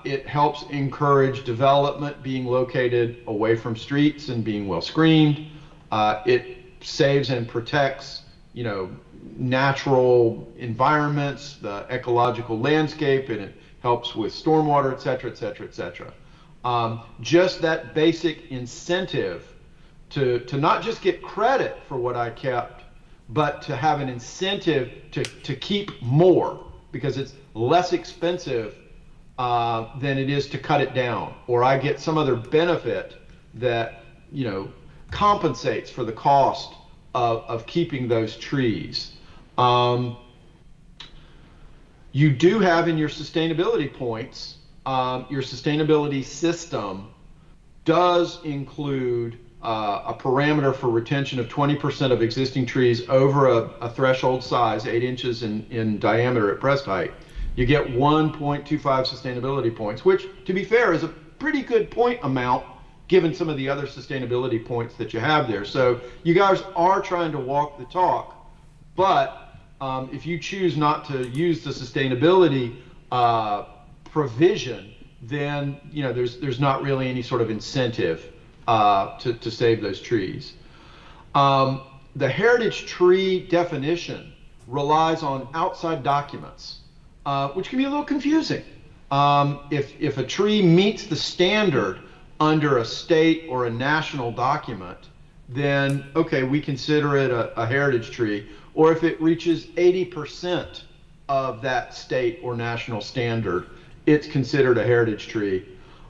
It helps encourage development being located away from streets and being well screened. It saves and protects, natural environments, the ecological landscape, and it helps with stormwater, et cetera, et cetera, et cetera. Just that basic incentive to not just get credit for what I kept, but to have an incentive to keep more, because it's less expensive than it is to cut it down, or I get some other benefit that compensates for the cost of keeping those trees. You do have in your sustainability points, your sustainability system does include a parameter for retention of 20% of existing trees over a threshold size, 8 inches in diameter at breast height. You get 1.25 sustainability points, which, to be fair, is a pretty good point amount given some of the other sustainability points that you have there. So you guys are trying to walk the talk, but if you choose not to use the sustainability provision, then there's not really any sort of incentive to save those trees. The heritage tree definition relies on outside documents, which can be a little confusing. If a tree meets the standard under a state or a national document, then okay, we consider it a heritage tree. Or if it reaches 80% of that state or national standard, it's considered a heritage tree.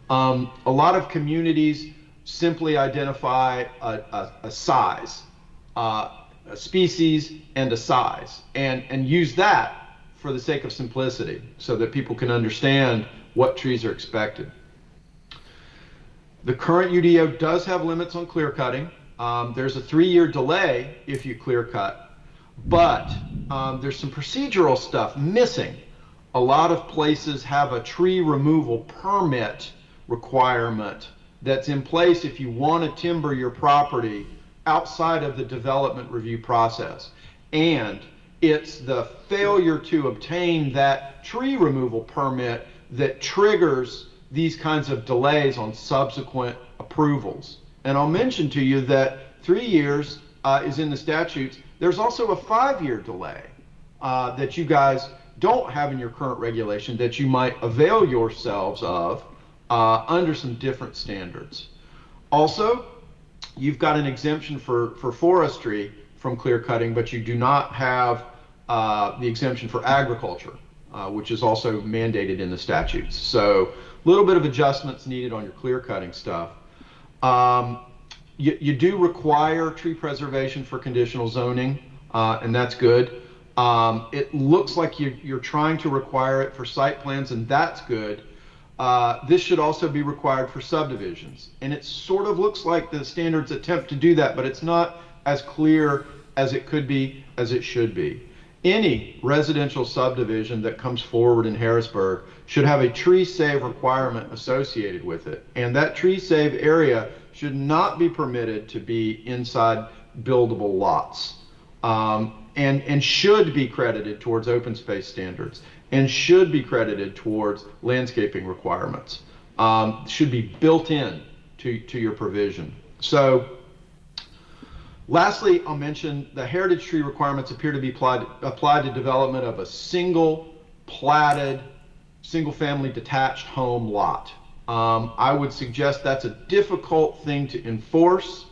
A lot of communities simply identify a size, a species and a size, and use that for the sake of simplicity so that people can understand what trees are expected. The current UDO does have limits on clear cutting. There's a 3-year delay if you clear cut, but there's some procedural stuff missing. A lot of places have a tree removal permit requirement that's in place if you want to timber your property outside of the development review process. And it's the failure to obtain that tree removal permit that triggers these kinds of delays on subsequent approvals. And I'll mention to you that 3 years is in the statutes. There's also a 5-year delay that you guys don't have in your current regulation that you might avail yourselves of under some different standards. Also, you've got an exemption for forestry from clear cutting, but you do not have the exemption for agriculture, which is also mandated in the statutes. So a little bit of adjustments needed on your clear cutting stuff. You do require tree preservation for conditional zoning, and that's good. It looks like you're trying to require it for site plans, and that's good. This should also be required for subdivisions. And it sort of looks like the standards attempt to do that, but it's not as clear as it could be, as it should be. Any residential subdivision that comes forward in Harrisburg should have a tree save requirement associated with it. And that tree save area should not be permitted to be inside buildable lots. And should be credited towards open space standards, and should be credited towards landscaping requirements. Should be built in to your provision. So lastly, I'll mention the heritage tree requirements appear to be applied to development of a single platted, single family detached home lot. I would suggest that's a difficult thing to enforce,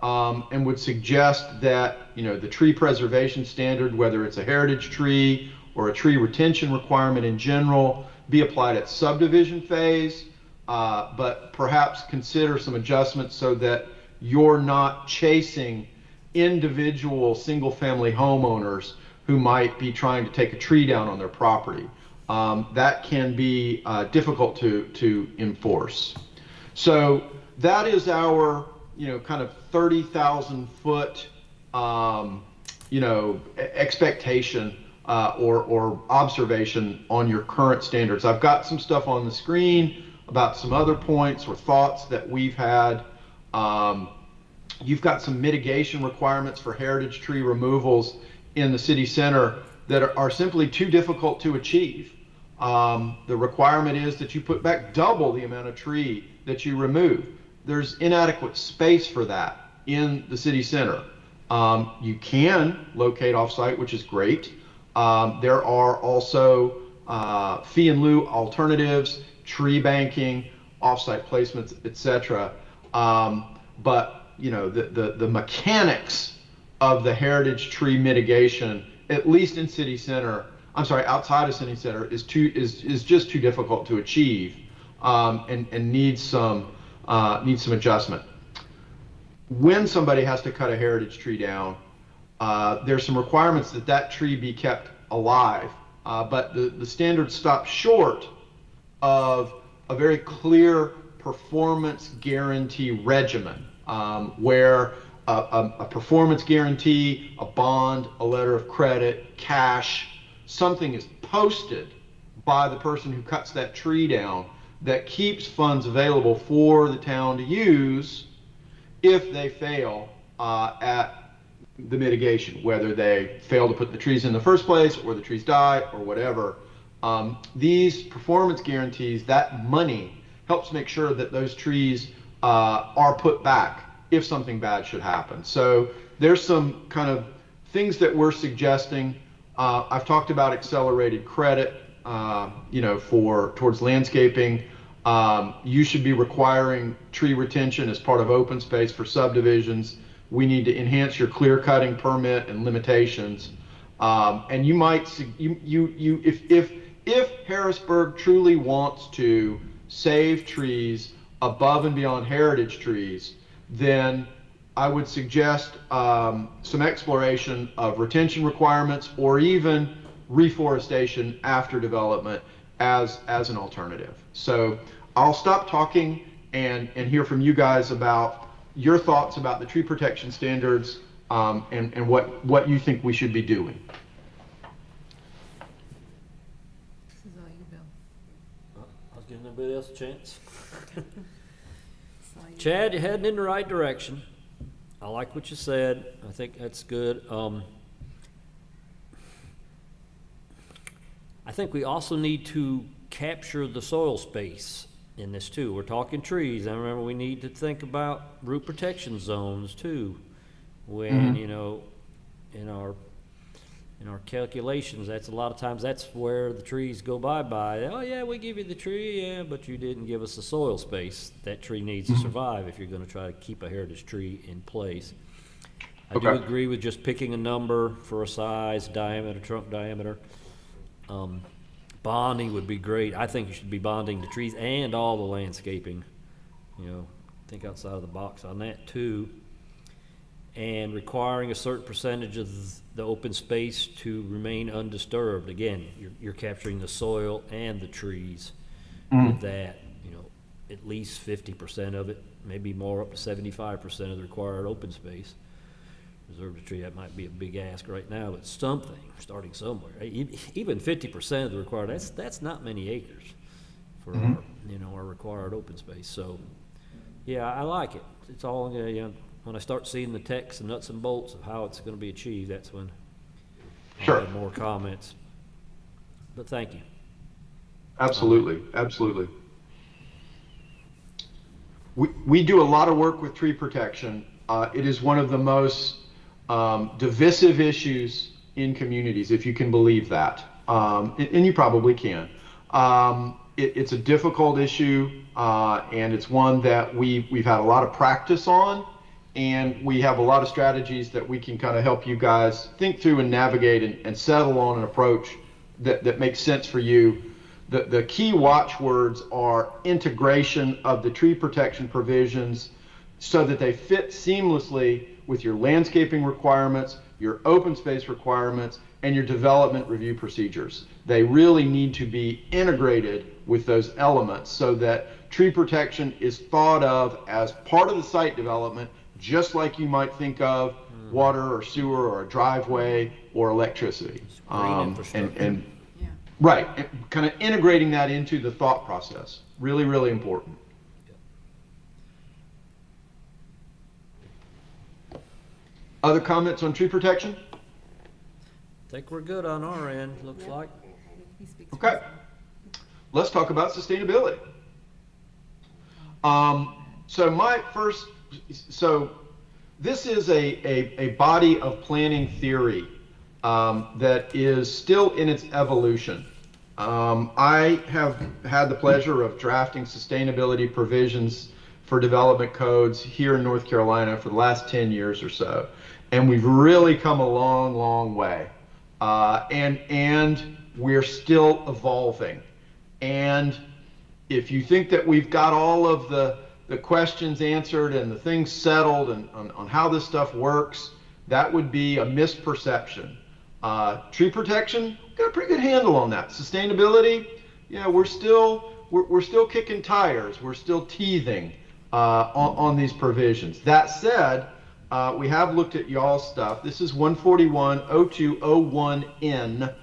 and would suggest that the tree preservation standard, whether it's a heritage tree or a tree retention requirement in general, be applied at subdivision phase, but perhaps consider some adjustments so that you're not chasing individual single-family homeowners who might be trying to take a tree down on their property. That can be difficult to enforce. So that is our kind of 30,000 foot expectation or observation on your current standards. I've got some stuff on the screen about some other points or thoughts that we've had. You've got some mitigation requirements for heritage tree removals in the city center that are simply too difficult to achieve. The requirement is that you put back double the amount of tree that you remove. There's inadequate space for that in the city center. You can locate offsite, which is great. There are also fee in lieu alternatives, tree banking, offsite placements, etc. But the mechanics of the heritage tree mitigation, at least in city center, outside of city center, is just too difficult to achieve, and needs some adjustment. When somebody has to cut a heritage tree down, there's some requirements that that tree be kept alive, but the standards stop short of a very clear performance guarantee regimen, where a performance guarantee, a bond, a letter of credit, cash, something is posted by the person who cuts that tree down that keeps funds available for the town to use if they fail at the mitigation, whether they fail to put the trees in the first place or the trees die or whatever. These performance guarantees, that money helps make sure that those trees are put back if something bad should happen. So there's some kind of things that we're suggesting. I've talked about accelerated credit, towards landscaping. You should be requiring tree retention as part of open space for subdivisions. We need to enhance your clear cutting permit and limitations. And you might, if Harrisburg truly wants to save trees above and beyond heritage trees, then I would suggest some exploration of retention requirements or even reforestation after development as an alternative. So I'll stop talking and hear from you guys about your thoughts about the tree protection standards and what you think we should be doing. This is all you, Bill. I was giving everybody else a chance. This is all you. Chad, you're heading in the right direction. I like what you said. I think that's good. I think we also need to capture the soil space in this too. We're talking trees. I remember we need to think about root protection zones too. When, in our calculations, that's a lot of times that's where the trees go bye-bye. Oh yeah, we give you the tree, yeah, but you didn't give us the soil space that tree needs to survive if you're going to try to keep a heritage tree in place. I do agree with just picking a number for a size, diameter, trunk diameter. Bonding would be great. I think you should be bonding the trees and all the landscaping. Think outside of the box on that too. And requiring a certain percentage of the open space to remain undisturbed. Again, you're capturing the soil and the trees with that, at least 50% of it, maybe more, up to 75% of the required open space. Reserve a tree, that might be a big ask right now, but something, starting somewhere. Even 50% of the required, that's not many acres for our, our required open space. So, yeah, I like it. It's all, when I start seeing the text and nuts and bolts of how it's going to be achieved, that's when I'll have more comments. But thank you. Absolutely, absolutely. We do a lot of work with tree protection. It is one of the most divisive issues in communities, if you can believe that, and you probably can. It's a difficult issue, and it's one that we've had a lot of practice on, and we have a lot of strategies that we can kind of help you guys think through and navigate and settle on an approach that makes sense for you. The key watchwords are integration of the tree protection provisions so that they fit seamlessly with your landscaping requirements, your open space requirements, and your development review procedures. They really need to be integrated with those elements so that tree protection is thought of as part of the site development, just like you might think of water or sewer or a driveway or electricity. Right, kind of integrating that into the thought process. Really, really important. Other comments on tree protection? I think we're good on our end, looks like. Okay, let's talk about sustainability. So this is a body of planning theory that is still in its evolution. I have had the pleasure of drafting sustainability provisions for development codes here in North Carolina for the last 10 years or so. And we've really come a long, long way. And we're still evolving. And if you think that we've got all of the questions answered and the things settled and on how this stuff works, that would be a misperception. Tree protection, got a pretty good handle on that. Sustainability, yeah, we're still kicking tires. We're still teething on these provisions. That said, we have looked at y'all's stuff. This is 141.02.01N,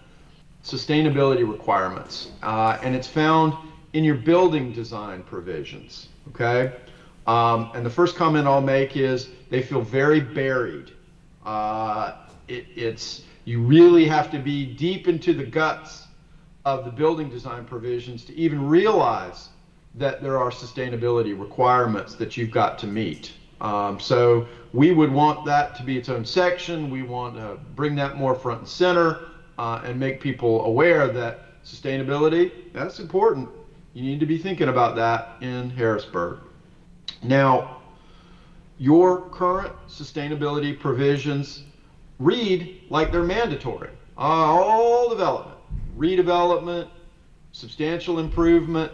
sustainability requirements, and it's found in your building design provisions, okay? And the first comment I'll make is they feel very buried. You really have to be deep into the guts of the building design provisions to even realize that there are sustainability requirements that you've got to meet. So we would want that to be its own section. We want to bring that more front and center and make people aware that sustainability, that's important. You need to be thinking about that in Harrisburg. Now, your current sustainability provisions read like they're mandatory. All development, redevelopment, substantial improvement,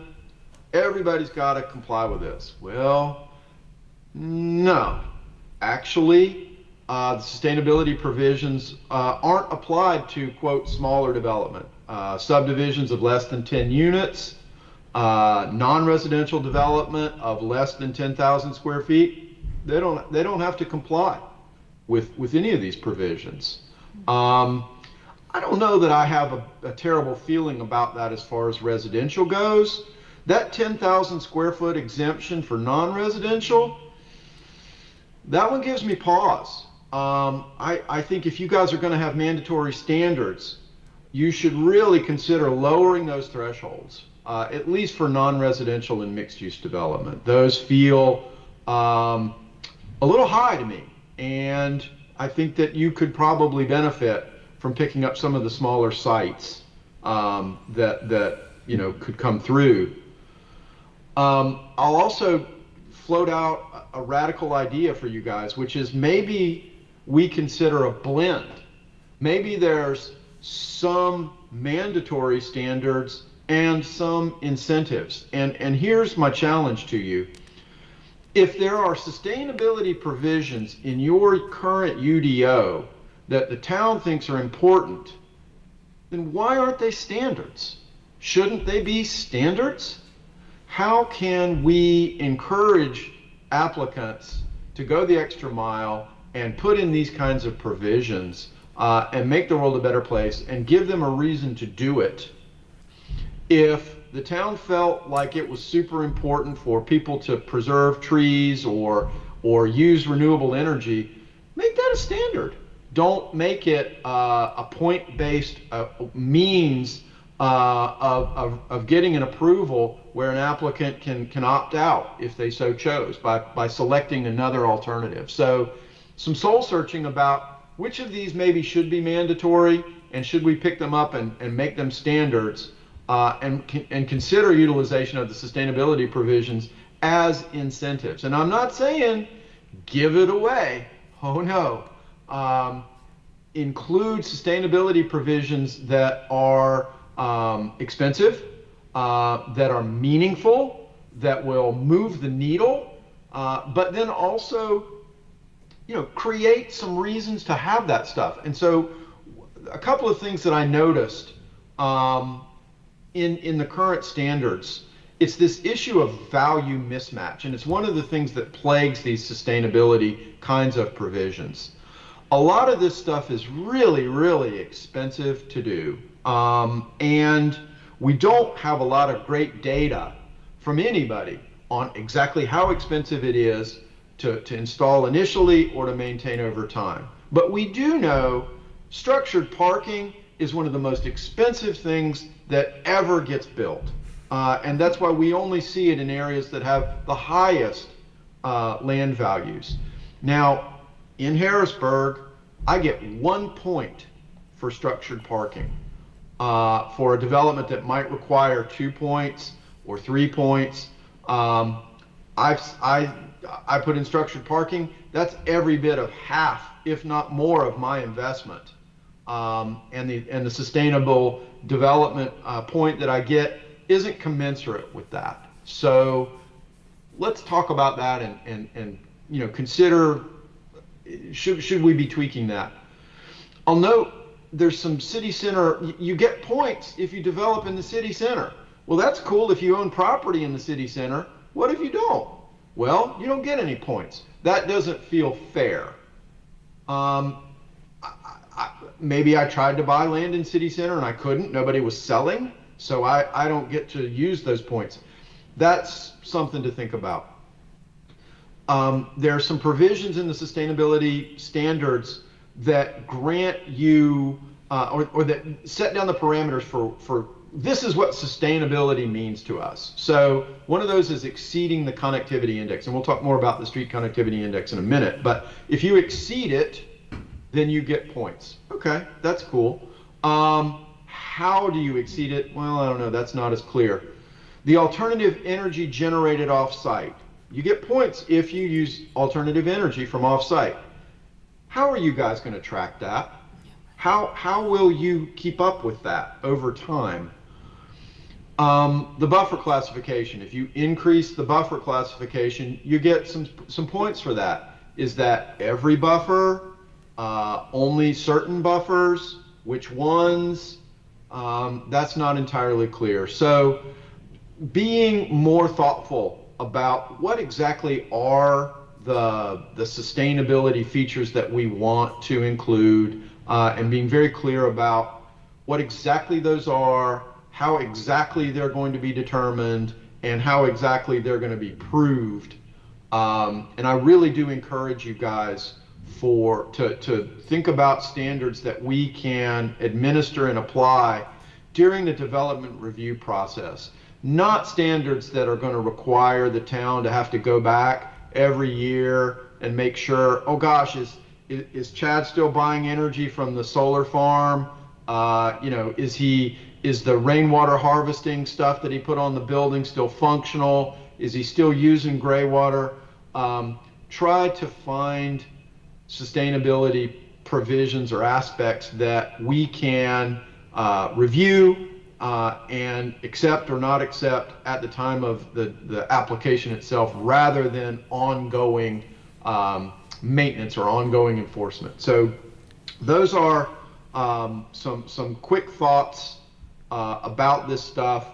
everybody's got to comply with this. Well, no. Actually, the sustainability provisions aren't applied to, quote, smaller development. Subdivisions of less than 10 units, non-residential development of less than 10,000 square feet, they don't have to comply with any of these provisions. I don't know that I have a terrible feeling about that as far as residential goes. That 10,000 square foot exemption for non-residential, that one gives me pause. I think if you guys are going to have mandatory standards, you should really consider lowering those thresholds, at least for non-residential and mixed-use development. Those feel a little high to me, and I think that you could probably benefit from picking up some of the smaller sites that could come through. I'll also float out a radical idea for you guys, which is maybe we consider a blend. Maybe there's some mandatory standards and some incentives. And here's my challenge to you. If there are sustainability provisions in your current UDO that the town thinks are important, then why aren't they standards? Shouldn't they be standards? How can we encourage applicants to go the extra mile and put in these kinds of provisions and make the world a better place and give them a reason to do it? If the town felt like it was super important for people to preserve trees or use renewable energy, make that a standard. Don't make it a point-based means of getting an approval where an applicant can opt out if they so chose by selecting another alternative. So some soul searching about which of these maybe should be mandatory and should we pick them up and make them standards and consider utilization of the sustainability provisions as incentives. And I'm not saying give it away. Oh no. Include sustainability provisions that are expensive, that are meaningful, that will move the needle, but then also, create some reasons to have that stuff. And so a couple of things that I noticed in the current standards, it's this issue of value mismatch. And it's one of the things that plagues these sustainability kinds of provisions. A lot of this stuff is really, really expensive to do. And we don't have a lot of great data from anybody on exactly how expensive it is to install initially or to maintain over time. But we do know structured parking is one of the most expensive things that ever gets built. And that's why we only see it in areas that have the highest land values. Now, in Harrisburg, I get 1 point for structured parking. For a development that might require 2 points or 3 points, I put in structured parking. That's every bit of half, if not more, of my investment. And the sustainable development point that I get isn't commensurate with that. So let's talk about that and consider should we be tweaking that? I'll note there's some city center, you get points if you develop in the city center. Well, that's cool if you own property in the city center. What if you don't? Well, you don't get any points. That doesn't feel fair. Maybe I tried to buy land in city center and I couldn't. Nobody was selling, so I don't get to use those points. That's something to think about. There are some provisions in the sustainability standards that grant you, or that set down the parameters for this is what sustainability means to us. So one of those is exceeding the connectivity index, and we'll talk more about the street connectivity index in a minute, but if you exceed it, then you get points. Okay, that's cool. How do you exceed it? Well, I don't know, that's not as clear. The alternative energy generated off-site. You get points if you use alternative energy from off-site. How are you guys going to track that? How will you keep up with that over time? The buffer classification. If you increase the buffer classification, you get some points for that. Is that every buffer? Only certain buffers? Which ones? That's not entirely clear. So being more thoughtful about what exactly are the sustainability features that we want to include, and being very clear about what exactly those are, how exactly they're going to be determined, and how exactly they're going to be proved. And I really do encourage you guys to think about standards that we can administer and apply during the development review process. Not standards that are going to require the town to have to go back every year and make sure, oh gosh, is Chad still buying energy from the solar farm? Is the rainwater harvesting stuff that he put on the building still functional? Is he still using gray water? Try to find sustainability provisions or aspects that we can review and accept or not accept at the time of the application itself, rather than ongoing maintenance or ongoing enforcement. So those are some quick thoughts about this stuff.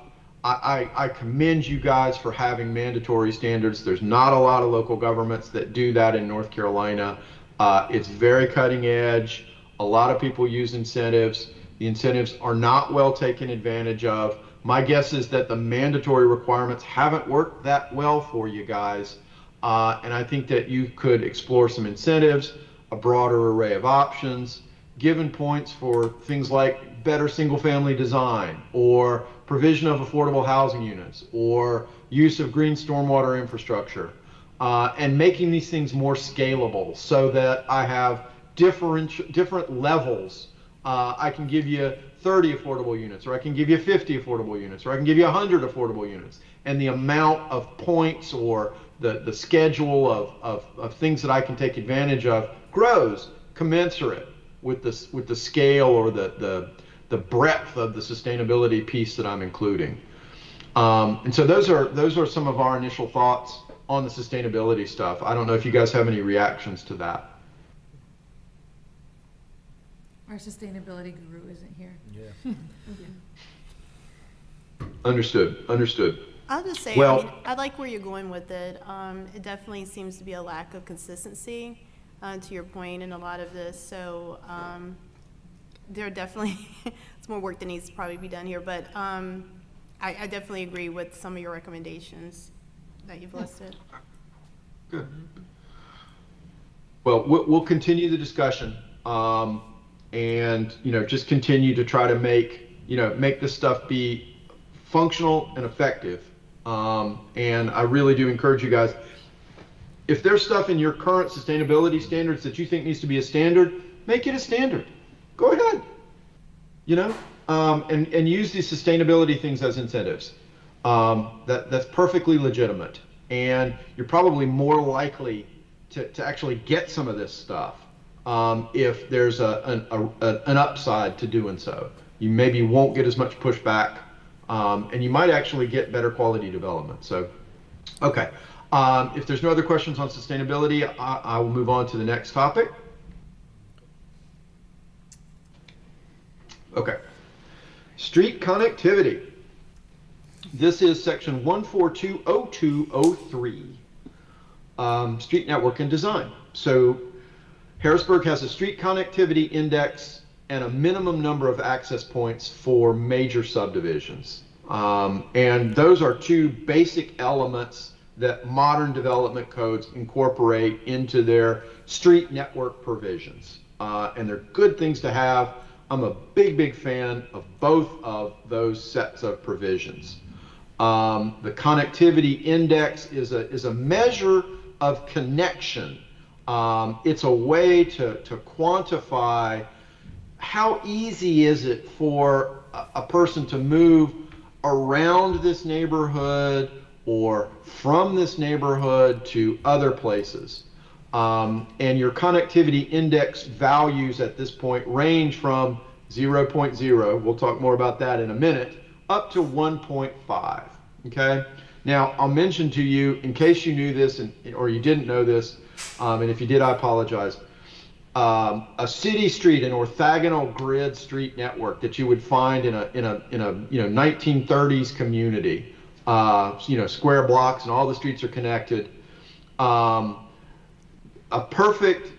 I commend you guys for having mandatory standards. There's not a lot of local governments that do that in North Carolina. It's very cutting edge. A lot of people use incentives. The incentives are not well taken advantage of. My guess is that the mandatory requirements haven't worked that well for you guys. And I think that you could explore some incentives, a broader array of options, given points for things like better single-family design, or provision of affordable housing units, or use of green stormwater infrastructure, and making these things more scalable so that I have different levels. I can give you 30 affordable units, or I can give you 50 affordable units, or I can give you 100 affordable units. And the amount of points or the schedule of things that I can take advantage of grows commensurate with the scale or the breadth of the sustainability piece that I'm including. And so those are some of our initial thoughts on the sustainability stuff. I don't know if you guys have any reactions to that. Our sustainability guru isn't here. Yeah. Understood. I'll just say, Well, I like where you're going with it. It definitely seems to be a lack of consistency, to your point, in a lot of this. So there definitely, it's more work that needs to probably be done here. But I definitely agree with some of your recommendations that you've listed. Good. Well, we'll continue the discussion, and just continue to try to make this stuff be functional and effective. And I really do encourage you guys, if there's stuff in your current sustainability standards that you think needs to be a standard, make it a standard. Go ahead. And use these sustainability things as incentives. That's perfectly legitimate. And you're probably more likely to actually get some of this stuff if there's an upside to doing so. You maybe won't get as much pushback, and you might actually get better quality development. So, okay. If there's no other questions on sustainability, I will move on to the next topic. Okay. Street connectivity. This is section 1420203, street network and design. So Harrisburg has a street connectivity index and a minimum number of access points for major subdivisions. And those are two basic elements that modern development codes incorporate into their street network provisions. And they're good things to have. I'm a big fan of both of those sets of provisions. The connectivity index is a measure of connection. It's a way to quantify how easy is it for a person to move around this neighborhood or from this neighborhood to other places. And your connectivity index values at this point range from 0.0, we'll talk more about that in a minute, up to 1.5, okay? Now, I'll mention to you, in case you knew this or you didn't know this, and if you did, I apologize, a city street, an orthogonal grid street network that you would find in a 1930s community, square blocks and all the streets are connected. A perfect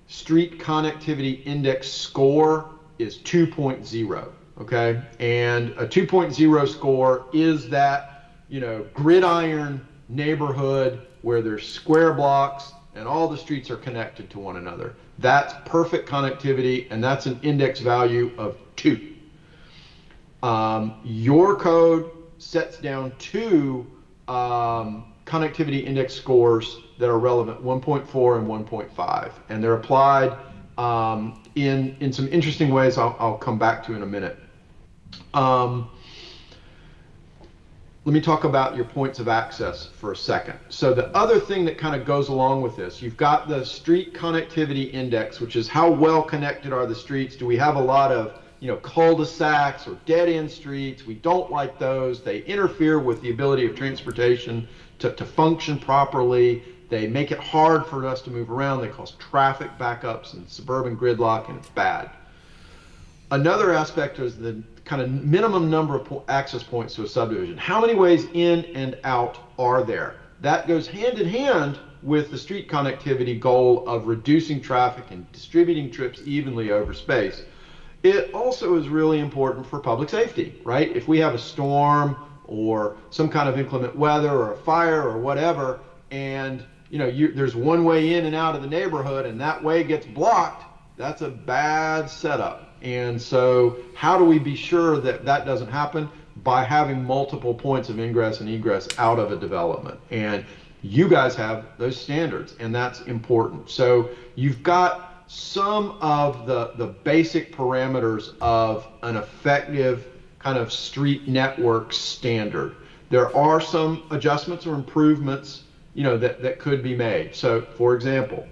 street connectivity index score is 2.0, okay? And a 2.0 score is that, gridiron neighborhood where there's square blocks and all the streets are connected to one another. That's perfect connectivity, and that's an index value of 2. Your code sets down 2 connectivity index scores that are relevant, 1.4 and 1.5, and they're applied in some interesting ways I'll come back to in a minute. Let me talk about your points of access for a second. So the other thing that kind of goes along with this, you've got the street connectivity index, which is how well connected are the streets. Do we have a lot of cul-de-sacs or dead-end streets? We don't like those. They interfere with the ability of transportation to function properly. They make it hard for us to move around. They cause traffic backups and suburban gridlock, and it's bad. Another aspect is the kind of minimum number of access points to a subdivision. How many ways in and out are there? That goes hand in hand with the street connectivity goal of reducing traffic and distributing trips evenly over space. It also is really important for public safety, right? If we have a storm or some kind of inclement weather or a fire or whatever, and there's one way in and out of the neighborhood and that way gets blocked, that's a bad setup. And so how do we be sure that that doesn't happen? By having multiple points of ingress and egress out of a development. And you guys have those standards, and that's important. So you've got some of the basic parameters of an effective kind of street network standard. There are some adjustments or improvements, that could be made. So for example,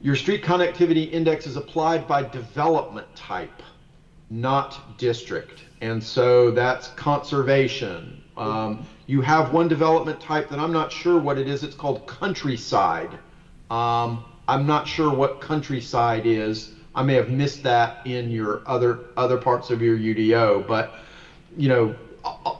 your street connectivity index is applied by development type, not district. And so that's conservation. You have one development type that I'm not sure what it is. It's called countryside. I'm not sure what countryside is. I may have missed that in your other parts of your UDO, but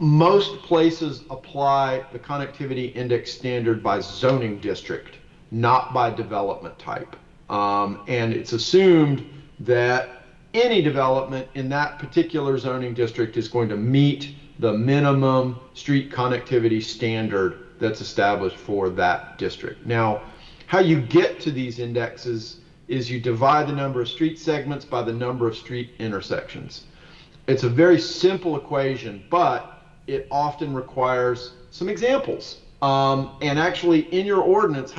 most places apply the connectivity index standard by zoning district, not by development type. And it's assumed that any development in that particular zoning district is going to meet the minimum street connectivity standard that's established for that district. Now, how you get to these indexes is you divide the number of street segments by the number of street intersections. It's a very simple equation, but it often requires some examples. And actually in your ordinance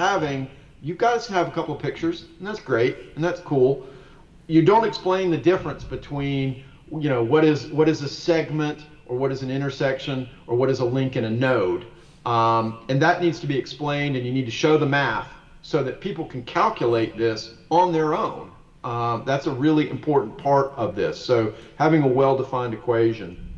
you guys have a couple of pictures, and that's great, and that's cool. You don't explain the difference between, what is a segment, or what is an intersection, or what is a link in a node. And that needs to be explained, and you need to show the math so that people can calculate this on their own. That's a really important part of this. So having a well-defined equation.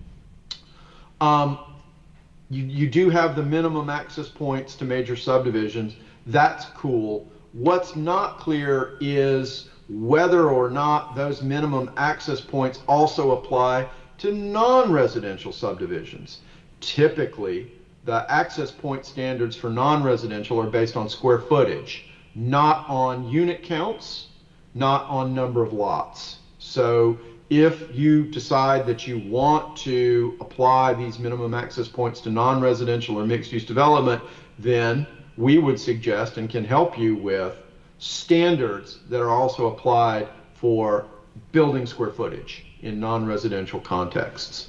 you do have the minimum access points to major subdivisions. That's cool. What's not clear is whether or not those minimum access points also apply to non-residential subdivisions. Typically, the access point standards for non-residential are based on square footage, not on unit counts, not on number of lots. So if you decide that you want to apply these minimum access points to non-residential or mixed-use development, then we would suggest and can help you with standards that are also applied for building square footage in non-residential contexts.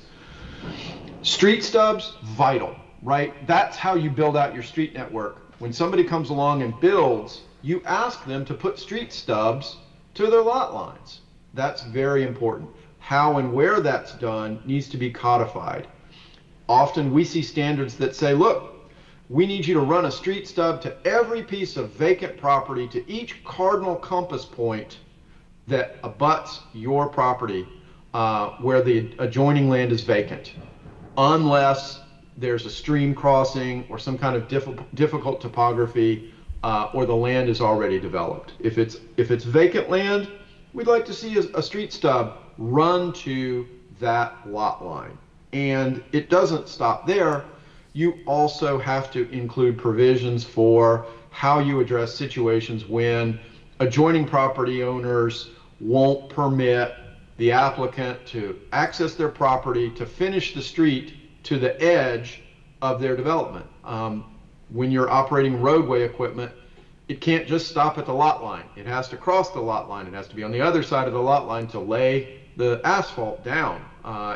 Street stubs, vital, right? That's how you build out your street network. When somebody comes along and builds, you ask them to put street stubs to their lot lines. That's very important. How and where that's done needs to be codified. Often we see standards that say, look, we need you to run a street stub to every piece of vacant property, to each cardinal compass point that abuts your property where the adjoining land is vacant, unless there's a stream crossing or some kind of difficult topography or the land is already developed. If it's vacant land, we'd like to see a street stub run to that lot line. And it doesn't stop there. You also have to include provisions for how you address situations when adjoining property owners won't permit the applicant to access their property to finish the street to the edge of their development. When you're operating roadway equipment, it can't just stop at the lot line. It has to cross the lot line. It has to be on the other side of the lot line to lay the asphalt down,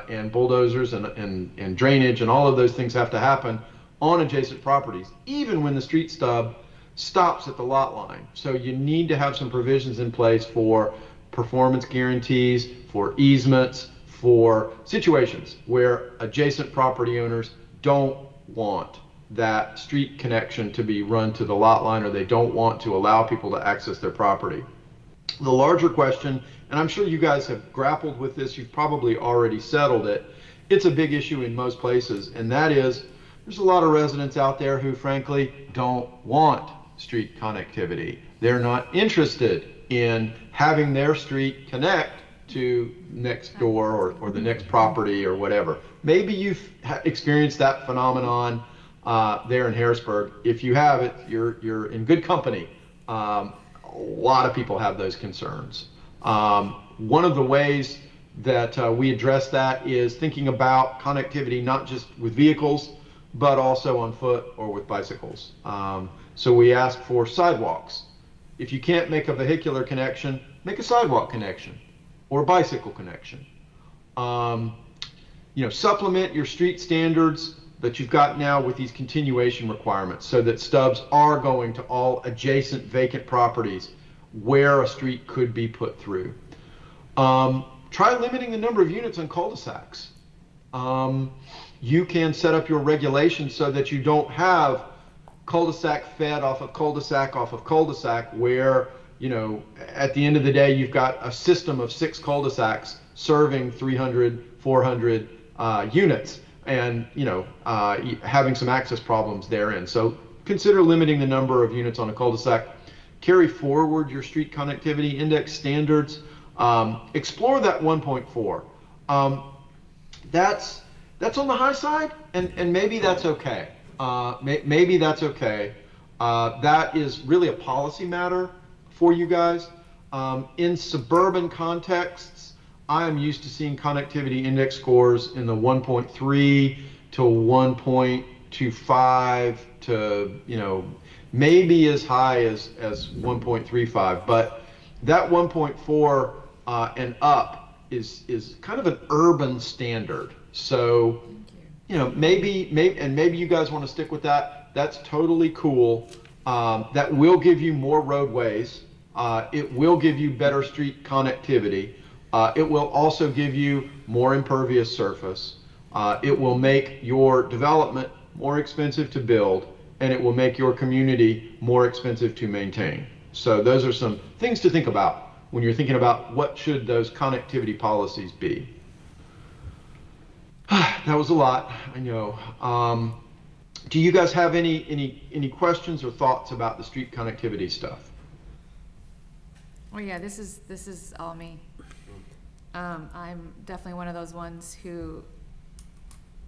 and bulldozers and drainage and all of those things have to happen on adjacent properties, even when the street stub stops at the lot line. So you need to have some provisions in place for performance guarantees, for easements, for situations where adjacent property owners don't want that street connection to be run to the lot line, or they don't want to allow people to access their property. The larger question, and I'm sure you guys have grappled with this, you've probably already settled it, it's a big issue in most places, and that is there's a lot of residents out there who frankly don't want street connectivity. They're not interested in having their street connect to next door or the next property or whatever. Maybe you've experienced that phenomenon there in Harrisburg. If you have it, you're in good company. A lot of people have those concerns. One of the ways that we address that is thinking about connectivity not just with vehicles, but also on foot or with bicycles. So we ask for sidewalks. If you can't make a vehicular connection, make a sidewalk connection or a bicycle connection. Supplement your street standards that you've got now with these continuation requirements so that stubs are going to all adjacent vacant properties where a street could be put through. Try limiting the number of units on cul-de-sacs. You can set up your regulations so that you don't have cul-de-sac fed off of cul-de-sac where, at the end of the day, you've got a system of 6 cul-de-sacs serving 300, 400 units and, having some access problems therein. So consider limiting the number of units on a cul-de-sac. Carry forward your street connectivity index standards. Explore that 1.4. That's on the high side, and maybe that's okay. Maybe that's okay. That is really a policy matter for you guys. In suburban contexts, I am used to seeing connectivity index scores in the 1.3 to 1.25 to, maybe as high as 1.35, but that 1.4 and up is kind of an urban standard. So, maybe you guys want to stick with that. That's totally cool. That will give you more roadways. It will give you better street connectivity. It will also give you more impervious surface. It will make your development more expensive to build, and it will make your community more expensive to maintain. So those are some things to think about when you're thinking about what should those connectivity policies be. That was a lot, I know. Do you guys have any questions or thoughts about the street connectivity stuff? Oh yeah, this is all me. I'm definitely one of those ones who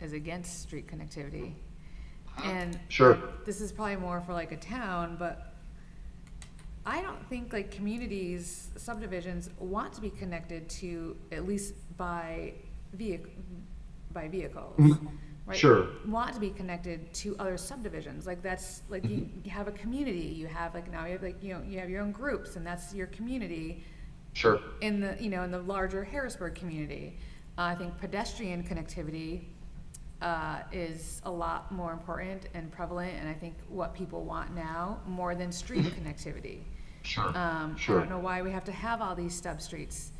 is against street connectivity. And Sure. this is probably more for like a town, but I don't think like communities, subdivisions want to be connected to at least by vehicles. Right? Sure. Want to be connected to other subdivisions. Like that's like you have a community. You have like now you have like you have your own groups, and that's your community. Sure. In the in the larger Harrisburg community, I think pedestrian connectivity is a lot more important and prevalent, and I think what people want now more than street connectivity. Sure. Sure. I don't know why we have to have all these stub streets,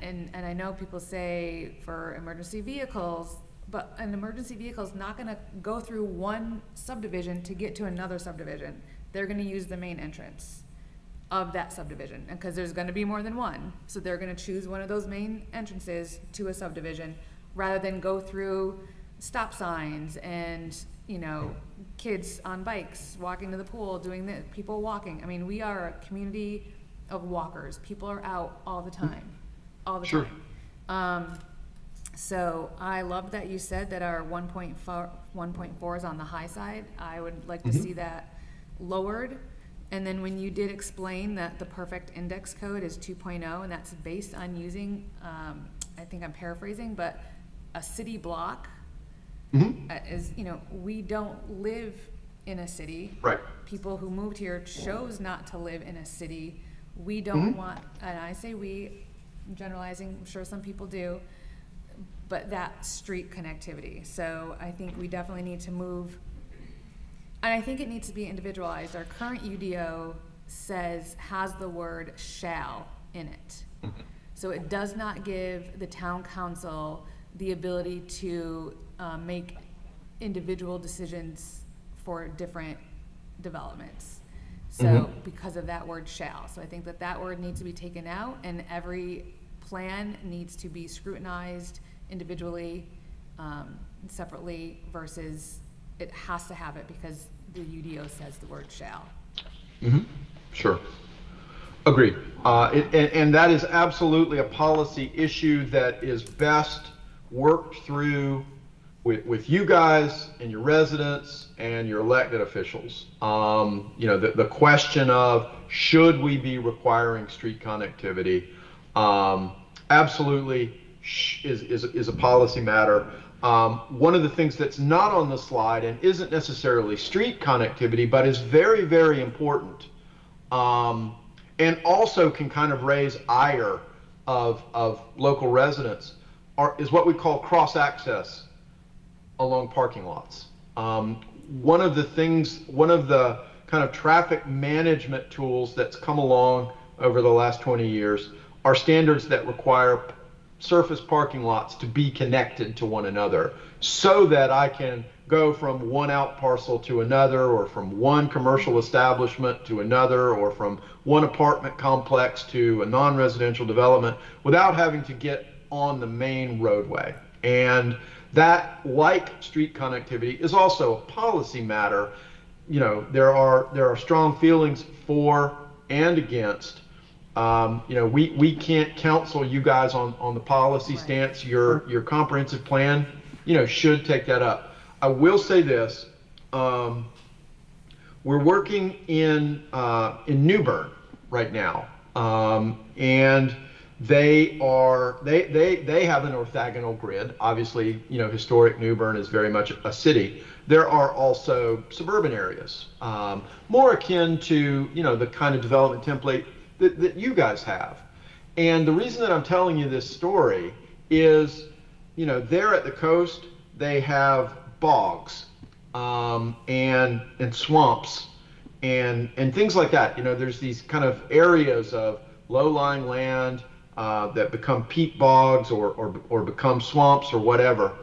and I know people say for emergency vehicles. But an emergency vehicle is not going to go through one subdivision to get to another subdivision. They're going to use the main entrance of that subdivision, and because there's going to be more than one, so they're going to choose one of those main entrances to a subdivision rather than go through stop signs and kids on bikes walking to the pool, doing the people walking. I mean, we are a community of walkers. People are out all the time, Sure. time. So I love that you said that our 1.4 is on the high side. I would like to see that lowered. And then when you did explain that the perfect index code is 2.0, and that's based on using, I think I'm paraphrasing, but a city block is, we don't live in a city. Right. People who moved here chose not to live in a city. We don't want, and I say we, I'm generalizing, I'm sure some people do, but that street connectivity. So I think we definitely need to move, and I think it needs to be individualized. Our current UDO has the word shall in it. So it does not give the town council the ability to make individual decisions for different developments. So because of that word shall. So I think that word needs to be taken out, and every plan needs to be scrutinized individually, separately, versus it has to have it because the UDO says the word shall. Sure. Agreed. And that is absolutely a policy issue that is best worked through with you guys and your residents and your elected officials. The question of should we be requiring street connectivity absolutely is a policy matter. One of the things that's not on the slide and isn't necessarily street connectivity, but is very, very important, and also can kind of raise ire of local residents, is what we call cross-access along parking lots. One of the kind of traffic management tools that's come along over the last 20 years are standards that require surface parking lots to be connected to one another so that I can go from one out parcel to another, or from one commercial establishment to another, or from one apartment complex to a non-residential development without having to get on the main roadway. And that, like street connectivity, is also a policy matter. There are strong feelings for and against. We can't counsel you guys on the policy stance. Your comprehensive plan, should take that up. I will say this: we're working in New Bern right now, and they have an orthogonal grid. Obviously, historic New Bern is very much a city. There are also suburban areas, more akin to the kind of development template that you guys have. And the reason that I'm telling you this story is, there at the coast, they have bogs and swamps and things like that. There's these kind of areas of low-lying land that become peat bogs or become swamps or whatever.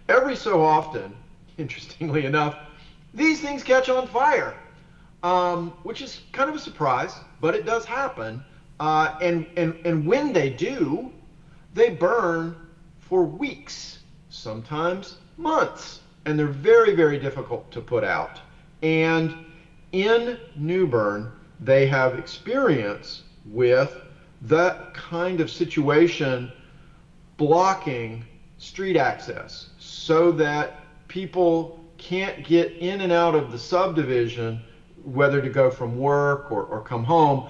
Every so often, interestingly enough, these things catch on fire, which is kind of a surprise, but it does happen. And when they do, they burn for weeks, sometimes months. and they're very, very difficult to put out. And in New Bern, they have experience with that kind of situation blocking street access so that people can't get in and out of the subdivision, whether to go from work or come home.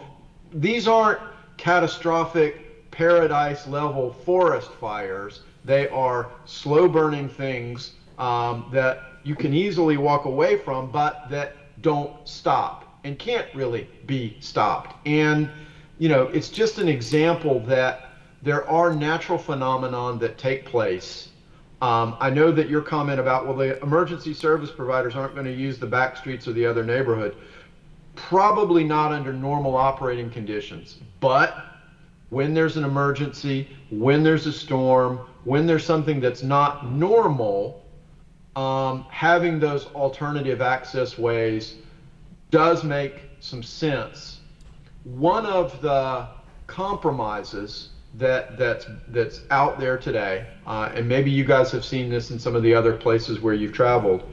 These aren't catastrophic paradise level forest fires. They are slow burning things that you can easily walk away from, but that don't stop and can't really be stopped. And, you know, it's just an example that there are natural phenomenon that take place. I know that your comment about, well, the emergency service providers aren't going to use the back streets of the other neighborhood. Probably not under normal operating conditions, but when there's an emergency, when there's a storm, when there's something that's not normal, having those alternative access ways does make some sense. One of the compromises that's out there today, and maybe you guys have seen this in some of the other places where you've traveled,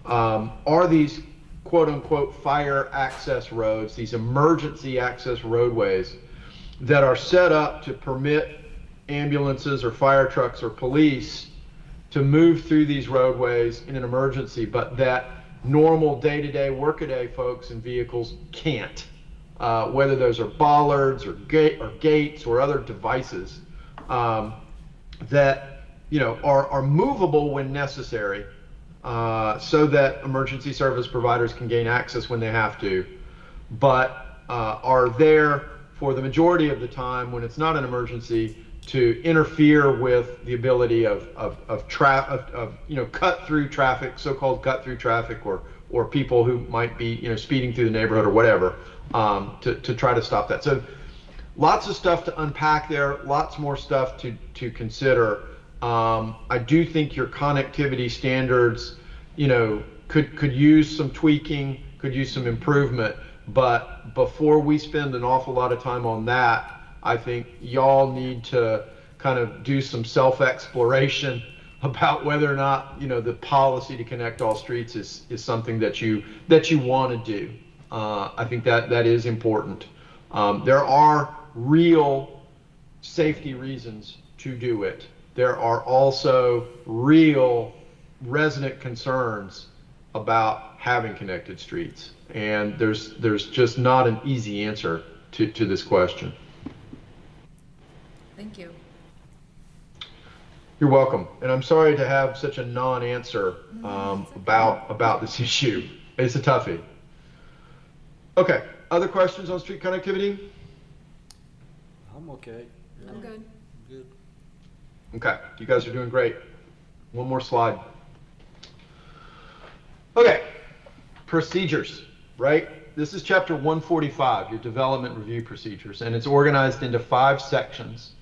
are these quote unquote fire access roads, these emergency access roadways that are set up to permit ambulances or fire trucks or police to move through these roadways in an emergency, but that normal day-to-day, workaday folks and vehicles can't. Whether those are bollards or gates or other devices that, you know, are movable when necessary, so that emergency service providers can gain access when they have to, but are there for the majority of the time when it's not an emergency to interfere with the ability of you know, cut through traffic, so-called cut through traffic, or people who might be, you know, speeding through the neighborhood or whatever, to try to stop that. So lots of stuff to unpack there, lots more stuff to consider. I do think your connectivity standards, you know, could use some tweaking, could use some improvement, but before we spend an awful lot of time on that, I think y'all need to kind of do some self-exploration about whether or not, you know, the policy to connect all streets is something that you want to do. I think that is important. There are real safety reasons to do it. There are also real resident concerns about having connected streets, and there's just not an easy answer to this question. Thank you. You're welcome, and I'm sorry to have such a non-answer about this issue. It's a toughie. Okay, other questions on street connectivity? I'm okay. I'm good. Good. Okay, you guys are doing great. One more slide. Okay, procedures, right? This is chapter 145, your development review procedures, and it's organized into 5 sections.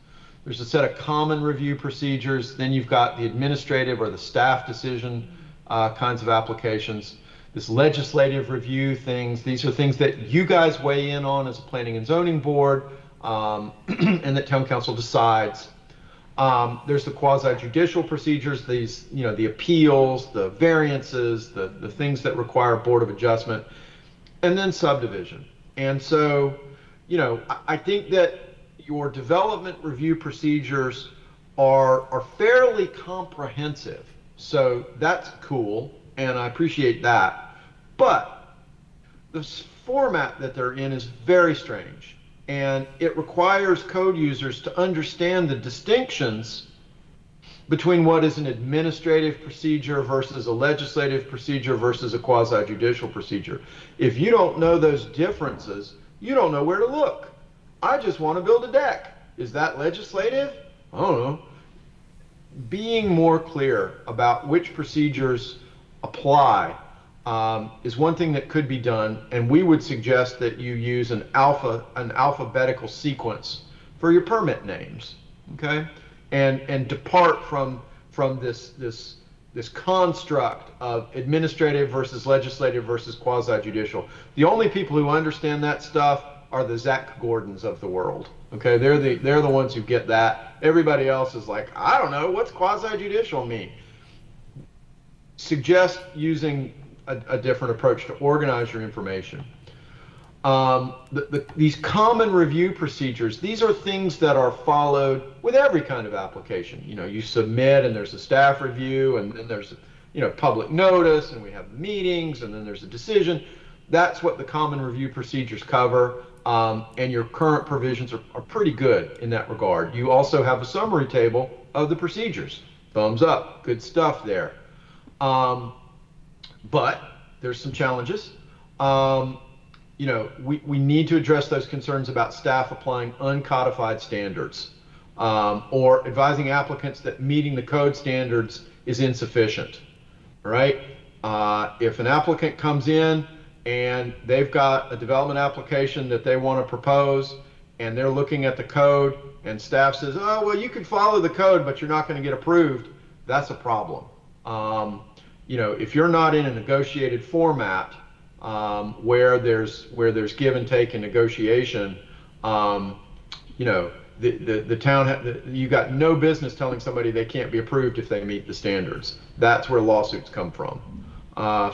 There's a set of common review procedures, then you've got the administrative or the staff decision kinds of applications. This legislative review things, these are things that you guys weigh in on as a planning and zoning board, and that town council decides. There's the quasi-judicial procedures, these, you know, the appeals, the variances, the things that require board of adjustment, and then subdivision. And so, you know, I think that your development review procedures are fairly comprehensive. So that's cool, and I appreciate that. But the format that they're in is very strange, and it requires code users to understand the distinctions between what is an administrative procedure versus a legislative procedure versus a quasi-judicial procedure. If you don't know those differences, you don't know where to look. I just want to build a deck. Is that legislative? I don't know. Being more clear about which procedures apply is one thing that could be done, and we would suggest that you use an alphabetical sequence for your permit names, okay? And depart from this construct of administrative versus legislative versus quasi-judicial. The only people who understand that stuff are the Zach Gordons of the world. Okay, they're the ones who get that. Everybody else is like, I don't know, what's quasi-judicial mean? suggest using a different approach to organize your information. These common review procedures, these are things that are followed with every kind of application. You know, you submit and there's a staff review, and then there's, you know, public notice, and we have meetings, and then there's a decision. That's what the common review procedures cover, and your current provisions are pretty good in that regard. You also have a summary table of the procedures. Thumbs up, good stuff there. But there's some challenges. You know, we need to address those concerns about staff applying uncodified standards, or advising applicants that meeting the code standards is insufficient, right? If an applicant comes in and they've got a development application that they want to propose, and they're looking at the code, and staff says, oh, well, you can follow the code, but you're not going to get approved, that's a problem. You know, if you're not in a negotiated format, where there's give and take in negotiation, you know, the town, you got no business telling somebody they can't be approved if they meet the standards. That's where lawsuits come from.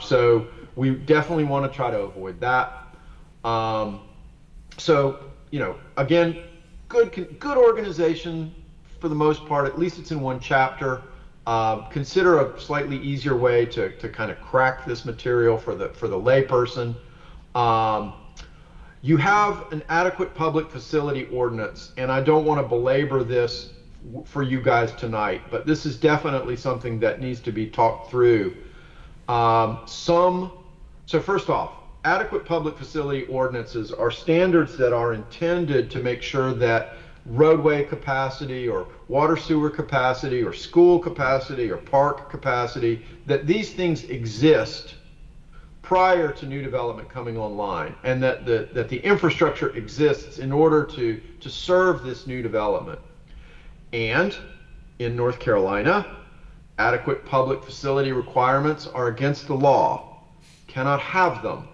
So we definitely want to try to avoid that. So, you know, again, good organization for the most part. At least it's in one chapter. Consider a slightly easier way to kind of crack this material for the layperson. You have an adequate public facility ordinance, and I don't want to belabor this for you guys tonight, but this is definitely something that needs to be talked through. So first off, adequate public facility ordinances are standards that are intended to make sure that roadway capacity or water sewer capacity or school capacity or park capacity, that these things exist prior to new development coming online, and that the infrastructure exists in order to serve this new development. And in North Carolina, adequate public facility requirements are against the law. Cannot have them.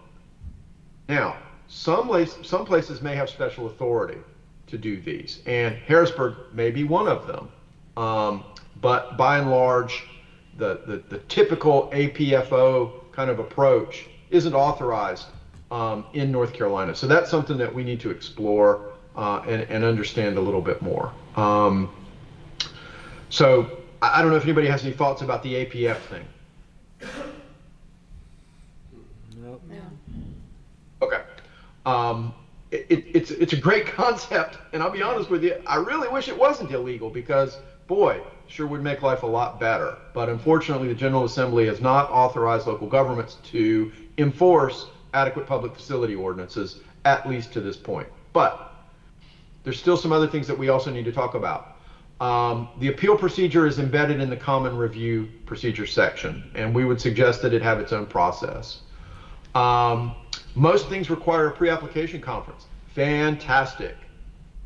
Now, some places may have special authority to do these, and Harrisburg may be one of them. But by and large, the typical APFO kind of approach isn't authorized in North Carolina. So that's something that we need to explore and understand a little bit more. So I don't know if anybody has any thoughts about the APF thing. Nope. Okay. It's a great concept, and I'll be honest with you, I really wish it wasn't illegal, because boy, sure would make life a lot better. But unfortunately, the General Assembly has not authorized local governments to enforce adequate public facility ordinances, at least to this point. But there's still some other things that we also need to talk about. The appeal procedure is embedded in the common review procedure section, and we would suggest that it have its own process. Most things require a pre-application conference. Fantastic.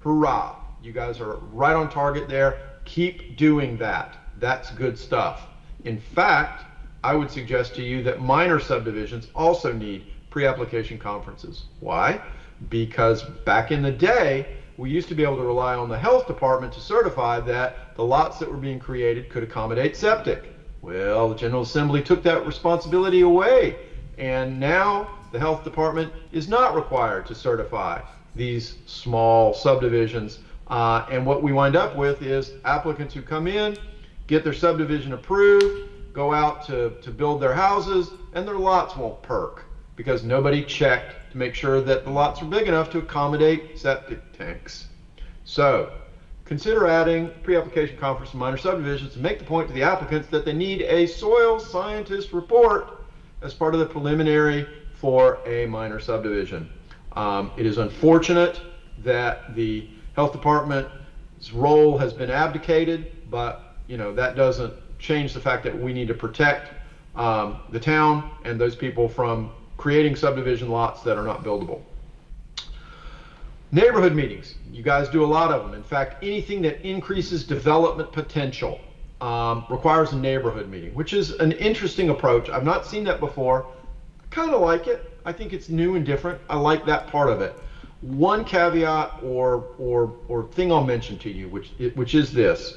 Hurrah. You guys are right on target there. Keep doing that. That's good stuff. In fact, I would suggest to you that minor subdivisions also need pre-application conferences. Why? Because back in the day, we used to be able to rely on the health department to certify that the lots that were being created could accommodate septic. Well, the General Assembly took that responsibility away, and now the health department is not required to certify these small subdivisions. And what we wind up with is applicants who come in, get their subdivision approved, go out to build their houses, and their lots won't perk because nobody checked to make sure that the lots are big enough to accommodate septic tanks. So consider adding pre-application conference to minor subdivisions to make the point to the applicants that they need a soil scientist report as part of the preliminary for a minor subdivision. It is unfortunate that the health department's role has been abdicated, but you know, that doesn't change the fact that we need to protect the town and those people from creating subdivision lots that are not buildable. Neighborhood meetings, you guys do a lot of them. In fact, anything that increases development potential requires a neighborhood meeting, which is an interesting approach. I've not seen that before. I kind of like it. I think it's new and different. I like that part of it. One caveat or thing I'll mention to you, which is this: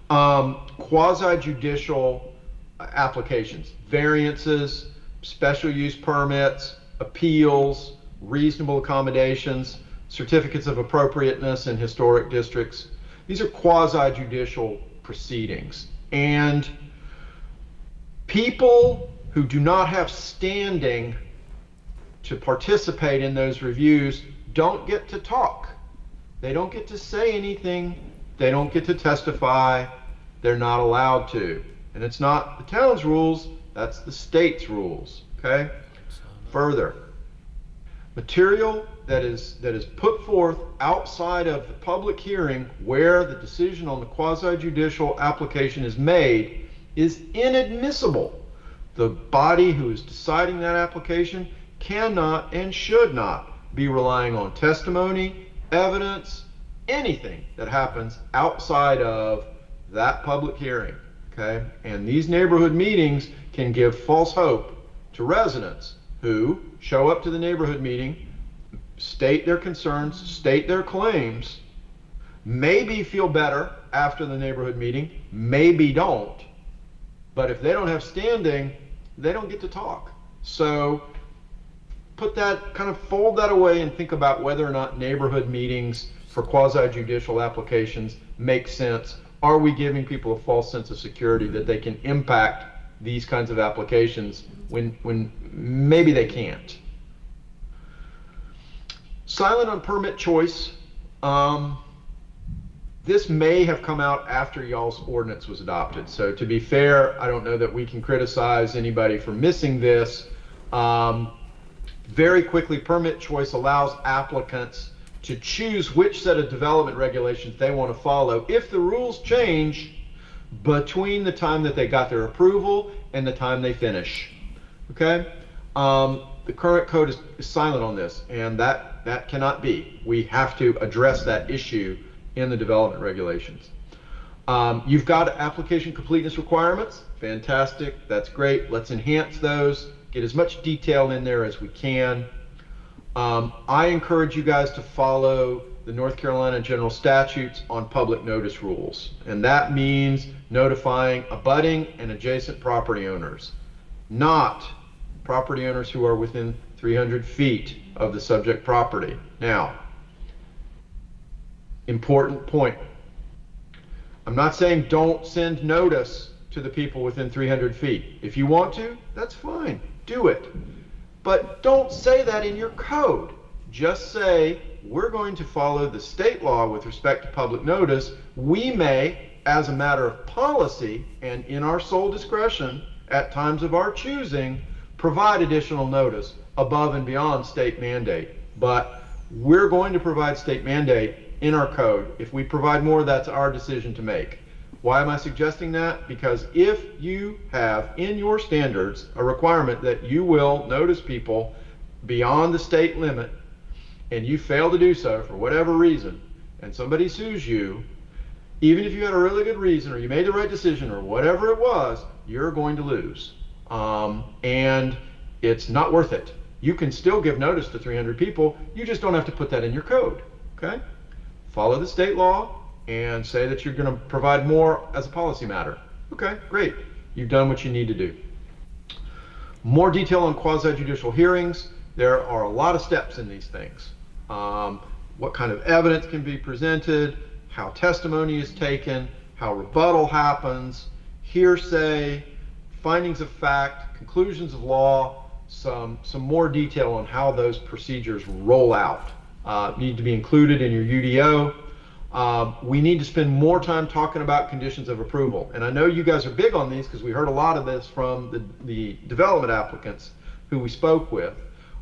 quasi-judicial applications: variances, special use permits, appeals, reasonable accommodations, certificates of appropriateness in historic districts. These are quasi-judicial proceedings. And people who do not have standing to participate in those reviews don't get to talk. They don't get to say anything. They don't get to testify. They're not allowed to. And it's not the town's rules, that's the state's rules, okay? Further, material that is put forth outside of the public hearing where the decision on the quasi-judicial application is made is inadmissible. The body who is deciding that application cannot and should not be relying on testimony, evidence, anything that happens outside of that public hearing, okay? And these neighborhood meetings can give false hope to residents who show up to the neighborhood meeting, state their concerns, state their claims, maybe feel better after the neighborhood meeting, maybe don't, but if they don't have standing, they don't get to talk. So fold that away and think about whether or not neighborhood meetings for quasi-judicial applications make sense. Are we giving people a false sense of security that they can impact these kinds of applications when maybe they can't? Silent on permit choice. This may have come out after y'all's ordinance was adopted. So to be fair, I don't know that we can criticize anybody for missing this. Very quickly, permit choice allows applicants to choose which set of development regulations they want to follow if the rules change between the time that they got their approval and the time they finish. Okay? The current code is silent on this, and that cannot be. We have to address that issue in the development regulations. You've got application completeness requirements. Fantastic. That's great. Let's enhance those. Get as much detail in there as we can. I encourage you guys to follow the North Carolina General Statutes on public notice rules. And that means notifying abutting and adjacent property owners, not property owners who are within 300 feet of the subject property. Now, important point. I'm not saying don't send notice to the people within 300 feet. If you want to, that's fine. Do it. But don't say that in your code. Just say, we're going to follow the state law with respect to public notice. We may, as a matter of policy and in our sole discretion, at times of our choosing, provide additional notice above and beyond state mandate. But we're going to provide state mandate in our code. If we provide more, that's our decision to make. Why am I suggesting that? Because if you have in your standards a requirement that you will notice people beyond the state limit, and you fail to do so for whatever reason, and somebody sues you, even if you had a really good reason or you made the right decision or whatever it was, you're going to lose. And it's not worth it. You can still give notice to 300 people. You just don't have to put that in your code. Okay? Follow the state law and say that you're going to provide more as a policy matter. Okay, great. You've done what you need to do. More detail on quasi-judicial hearings. There are a lot of steps in these things. What kind of evidence can be presented, how testimony is taken, how rebuttal happens, hearsay, findings of fact, conclusions of law, some more detail on how those procedures roll out. Need to be included in your UDO. We need to spend more time talking about conditions of approval. And I know you guys are big on these because we heard a lot of this from the development applicants who we spoke with.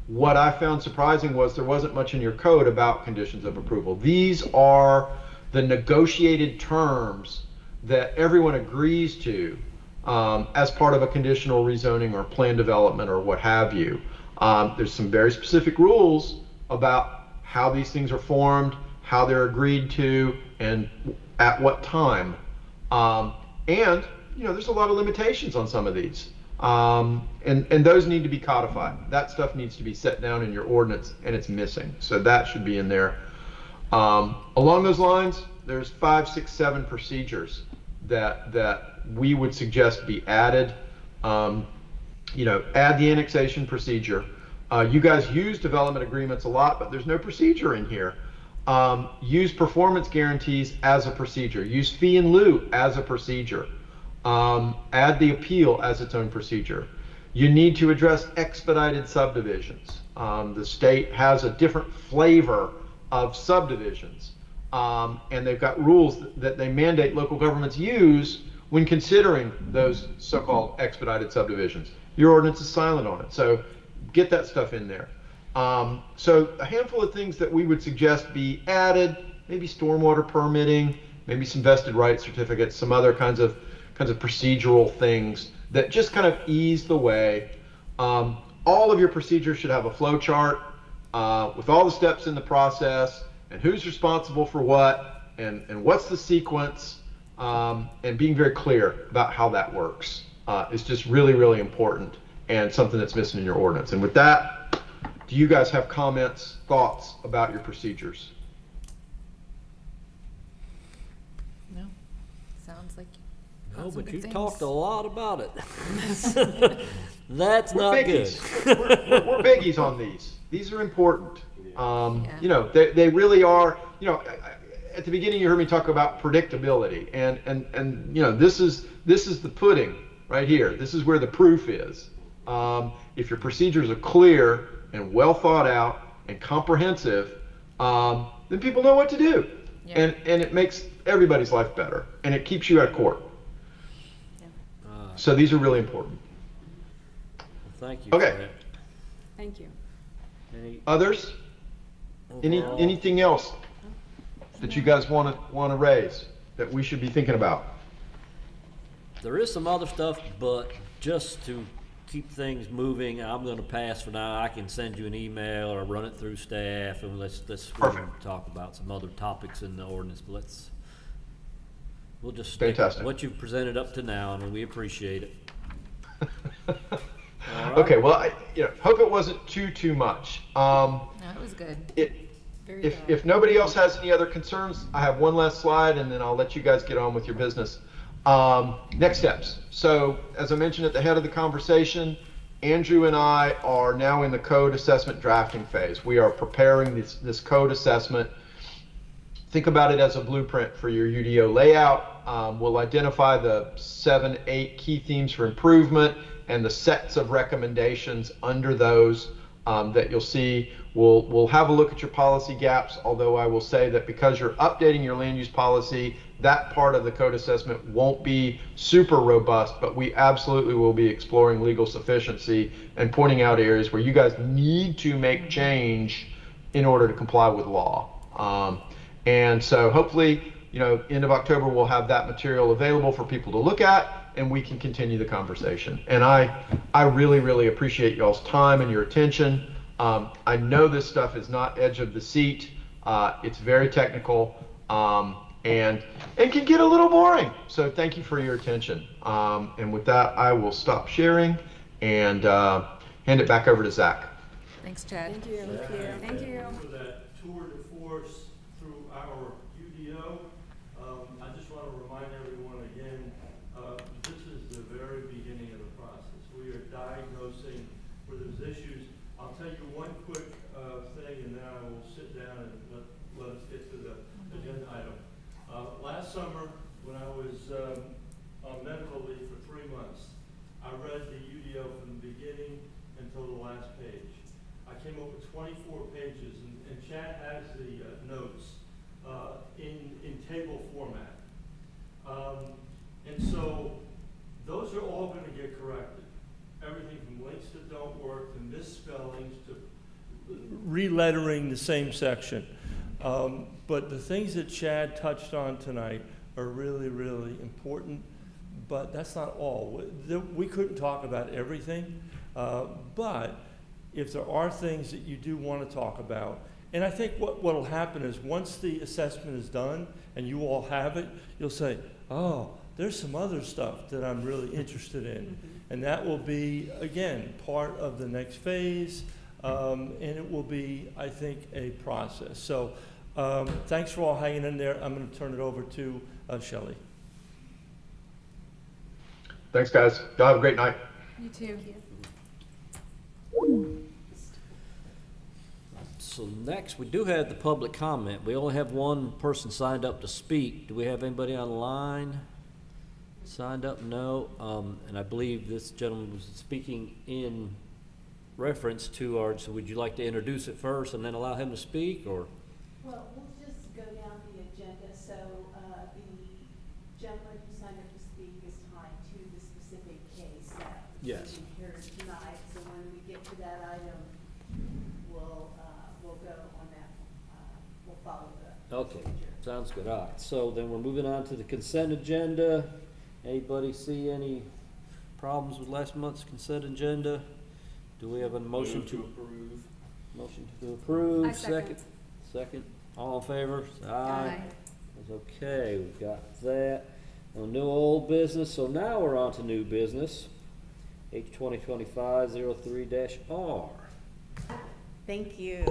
What I found surprising was there wasn't much in your code about conditions of approval. These are the negotiated terms that everyone agrees to as part of a conditional rezoning or plan development or what have you. There's some very specific rules about how these things are formed, how they're agreed to, and at what time. And there's a lot of limitations on some of these. And those need to be codified. That stuff needs to be set down in your ordinance, and it's missing. So that should be in there. Along those lines, there's 5, 6, 7 procedures that we would suggest be added. Add the annexation procedure. You guys use development agreements a lot, but there's no procedure in here. Use performance guarantees as a procedure. Use fee in lieu as a procedure. Add the appeal as its own procedure. You need to address expedited subdivisions. The state has a different flavor of subdivisions, and they've got rules that they mandate local governments use when considering those so-called expedited subdivisions. Your ordinance is silent on it, so get that stuff in there. So a handful of things that we would suggest be added, maybe stormwater permitting, maybe some vested rights certificates, some other kinds of procedural things that just kind of ease the way. All of your procedures should have a flow chart with all the steps in the process and who's responsible for what and what's the sequence, and being very clear about how that works is just really, really important and something that's missing in your ordinance. And with that, do you guys have comments, thoughts about your procedures? No, sounds like. No, got some but good you things. talked a lot about it. That's We're not biggies. good. we're biggies on these. These are important. They really are. At the beginning you heard me talk about predictability, and this is the pudding right here. This is where the proof is. If your procedures are clear and well thought out and comprehensive, then people know what to do, and it makes everybody's life better, and it keeps you out of court. So these are really important. Thank you. Okay. for that. Thank you. Any Others? overall- Anything else that you guys want to raise that we should be thinking about? There is some other stuff, but just to keep things moving, I'm going to pass for now. I can send you an email or run it through staff, and let's Perfect. talk about some other topics in the ordinance. But we'll just stick with Fantastic. what you've presented up to now, and we appreciate it. All right. Okay. Well, I hope it wasn't too much. No, it was good. If nobody else has any other concerns, I have one last slide, and then I'll let you guys get on with your business. Next steps. So, as I mentioned at the head of the conversation, Andrew and I are now in the code assessment drafting phase. We are preparing this code assessment. Think about it as a blueprint for your UDO layout. We'll identify the 7-8 key themes for improvement and the sets of recommendations under those that you'll see. We'll have a look at your policy gaps, although I will say that because you're updating your land use policy, that part of the code assessment won't be super robust, but we absolutely will be exploring legal sufficiency and pointing out areas where you guys need to make change in order to comply with law. And so hopefully, end of October, we'll have that material available for people to look at, and we can continue the conversation. And I really, really appreciate y'all's time and your attention. I know this stuff is not edge of the seat. It's very technical, and can get a little boring. So thank you for your attention. And with that, I will stop sharing and hand it back over to Zach. Thanks, Chad. Thank you. Thank you. For that tour de force through our UDO, I just want to remind everyone again, this is the very beginning of the process. We are diagnosing where there's issues. I'll tell you one quick thing, and then I will sit down and let us get to the agenda item. Last summer, when I was on medical leave for 3 months, I read the UDO from the beginning until the last page. I came up with 24 pages, and Chad has the notes in table format. And so those are all going to get corrected. Everything from links that don't work to misspellings to relettering the same section. But the things that Chad touched on tonight are really, really important, but that's not all. We couldn't talk about everything, but if there are things that you do want to talk about, and I think what will happen is once the assessment is done and you all have it, you'll say, oh, there's some other stuff that I'm really interested in. And that will be, again, part of the next phase, and it will be, I think, a process. So thanks for all hanging in there. I'm going to turn it over to Shelley. Thanks, guys. Y'all have a great night. You too. So next, we do have the public comment. We only have one person signed up to speak. Do we have anybody online signed up? No. And I believe this gentleman was speaking in reference to our, so would you like to introduce it first and then allow him to speak, or? Well, we'll just go down the agenda. So the gentleman who signed up to speak is tied to the specific case that Yes. is here tonight. So when we get to that item, we'll go on that. We'll follow the Okay, procedure. sounds good. All right, so then we're moving on to the consent agenda. Anybody see any problems with last month's consent agenda? Do we have a motion to approve. Motion to approve, I second. Second, all in favor? Say Aye. That's okay, we've got that. No new old business, so now we're on to new business. H 2025-03-R. Thank you,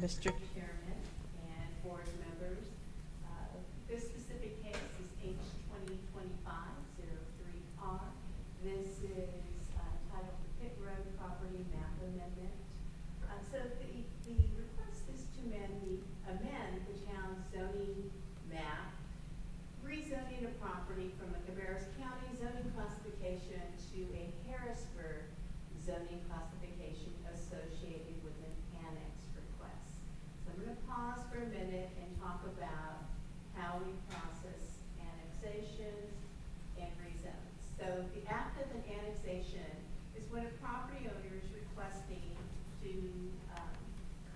Mr. Chairman and board members. This specific case is H 2025-03R. This is titled the Pit Road Property Map Amendment. So the request is to amend the town's zoning map, rezoning a property from a Cabarrus County zoning classification to a Harrisburg zoning classification associated with an annex request. So I'm going to pause for a minute and talk about how we process annexations and rezones. So the act of an annexation is when a property owner is requesting to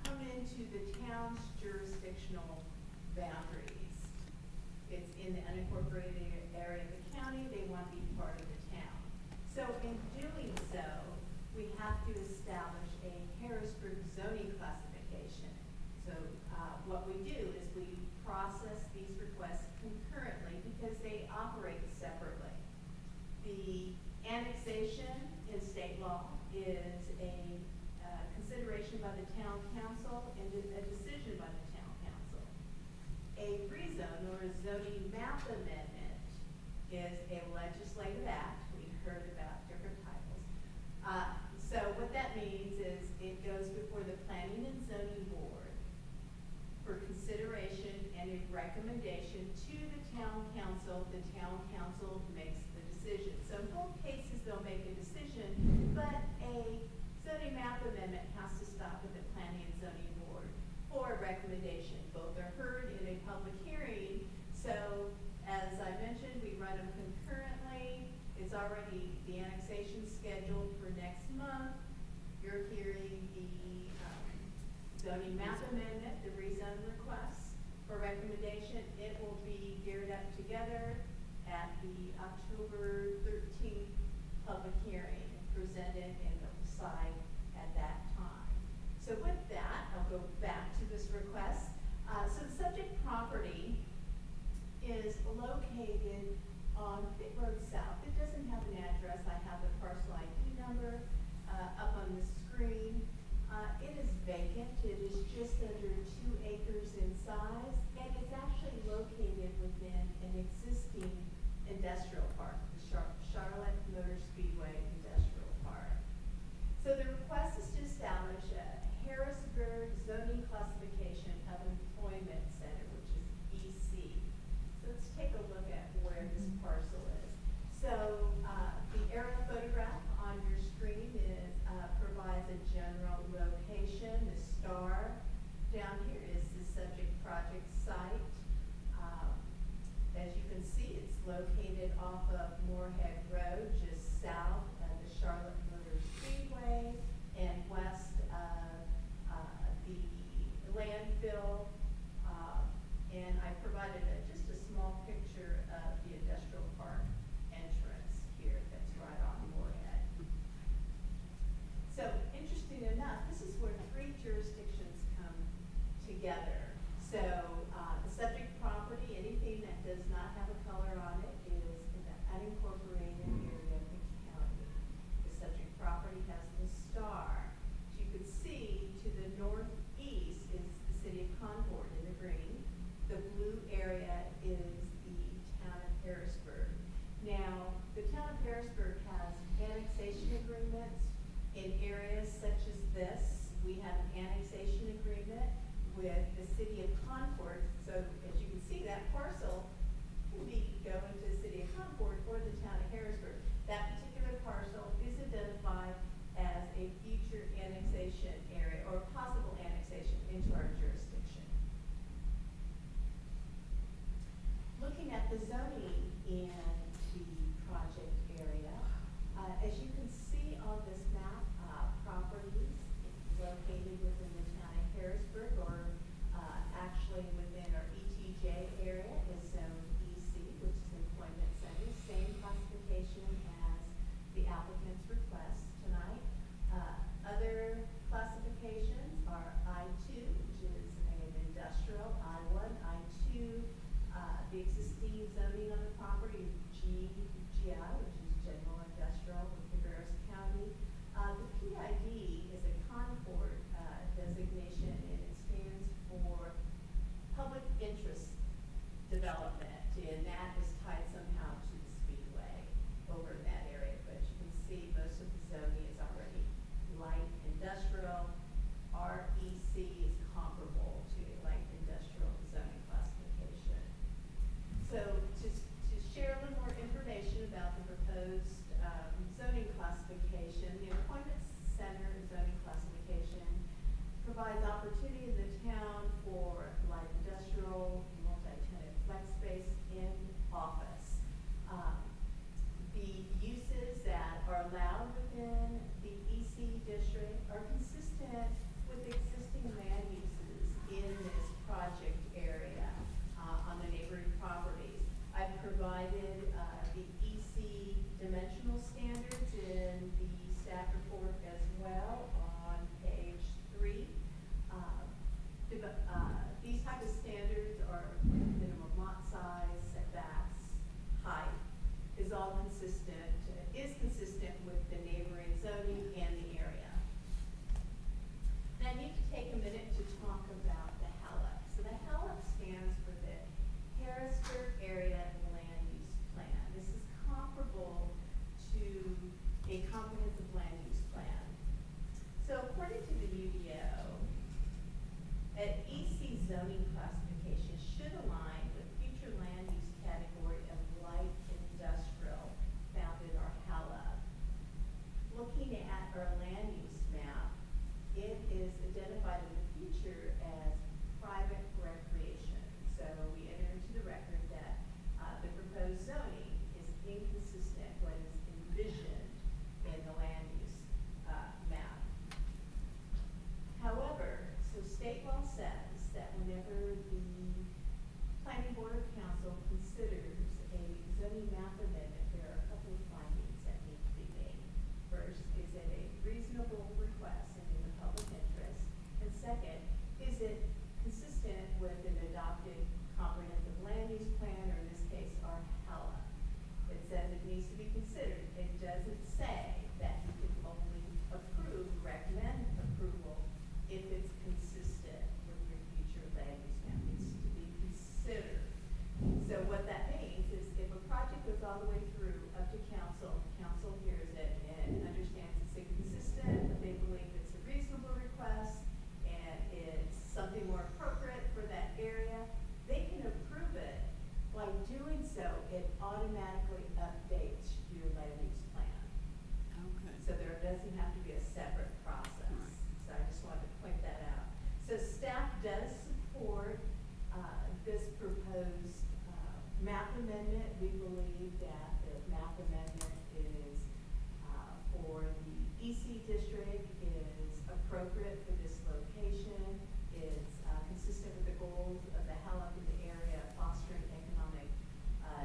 come into the town's jurisdictional boundaries. It's in the unincorporated area of the county, they want to be part of the town. So in doing so, we have to establish a Harrisburg zoning classification. So what we do is we process these requests concurrently because they operate separately. The annexation in state law is a consideration by the town council and a decision by the town council. A rezone or a zoning map amendment is a legislative act. We heard about different titles. So what that means is it goes before the Planning and Zoning Board for consideration and a recommendation to the town council. The town council makes the decision. So in both cases, they'll make a decision, but a zoning map amendment has to stop with the Planning and Zoning Board for a recommendation. Both are heard in a public hearing. So as I mentioned, we run them concurrently. It's already the annexation scheduled for next month. You're hearing the zoning map amendment, the rezone request for recommendation. It will be geared up together at the October 13th public hearing, presented, and they'll decide at that time. So with that, I'll go back to this request. So the subject property is located on Pit Road South. It doesn't have an address. I have the parcel ID number up on the screen. It is vacant. It is just under 2 acres in size, and it's actually located within an existing industrial park, the Charlotte Motor Speedway Industrial Park. So the request is to establish a Harrisburg zoning classification of employment center, which is EC. So let's take a look at where this parcel is. So the aerial photograph on your screen provides a general location. The star down here is the subject project site. As you can see, it's located off of Moorhead Road, just south of the Charlotte Motor Speedway and west of the landfill. And I provided just a small picture of the industrial park entrance here that's right on Moorhead. So interesting enough, this is where 3 jurisdictions come together. So the subject property, anything that does not have a color on it, is in the unincorporated area of the county. The subject property has the star. As you can see, to the northeast is the city of Concord in the green. The blue area is the town of Harrisburg. Now, the town of Harrisburg has annexation a future annexation area or possible annexation into our jurisdiction. Looking at the zoning in the project area, as you can see on this map, properties located within the town of Harrisburg or actually within our ETJ area is zone EC, which is employment centers, same classification as the applicant's request tonight. Other classifications are I2, which is an industrial, I1, I2, the existing zoning on the property, GI, which is general industrial with Cabarrus County. The PID is a Concord designation, and it stands for public interest development, and that is tied somehow to the speedway over in that area. But you can see most of the zoning is already light industrial. REC is comparable to a light industrial zoning classification. So to share a little more information about the proposed zoning classification, the employment center zoning classification provides opportunity in the town for light industrial, multi-tenant flex space in office. The uses that are allowed within the EC district are consistent with existing land uses in this project area on the neighboring properties. I've provided the EC dimensional standards in the staff report as well on page 3. These type of standards are minimum lot size, setbacks, height, is consistent with the neighboring zoning and the area. Now I need to take a minute to talk about the HALUP. So the HALUP stands for the Harrisburg Area Land Use Plan. This is comparable to a comprehensive land use plan. So according to the UDO, an EC zoning classification should align with future land use category of light industrial found in our HALUP. Looking at our land use map, it is identified in the future as private recreation. So we enter into the record that the proposed zoning is inconsistent with what is envisioned in the land use map. However, so state law says that whenever the Planning Board of Council considers a zoning map amendment, there are a couple of findings that need to be made. First, is it a reasonable request and in the public interest? And second, is it consistent with an adopted comprehensive land use plan, or in this case, our HALUP? It says it needs to be considered. It doesn't say that you can only approve, recommend approval if it's consistent with your future land use map. It needs to be considered. So what that means is if a project goes all the way through up to council, council hears it and understands it's inconsistent, but they believe it's a reasonable request and it's something more appropriate for that area, they can approve it. By doing so, it automatically updates your land use plan. Okay. So there doesn't have to be a separate process. So I just wanted to point that out. So staff does support this proposed map amendment. We believe that the map amendment is for the EC district, is appropriate for this location, is consistent with the goals of the HALUP in the area, fostering economic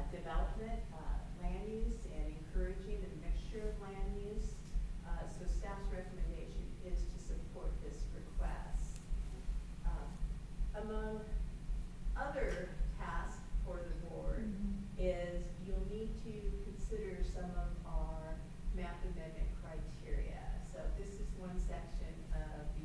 development, land use, and encouraging a mixture of land use. So staff's recommendation is to support this request. Among other tasks for the board is you'll need to consider some of our map amendment criteria. So this is one section of the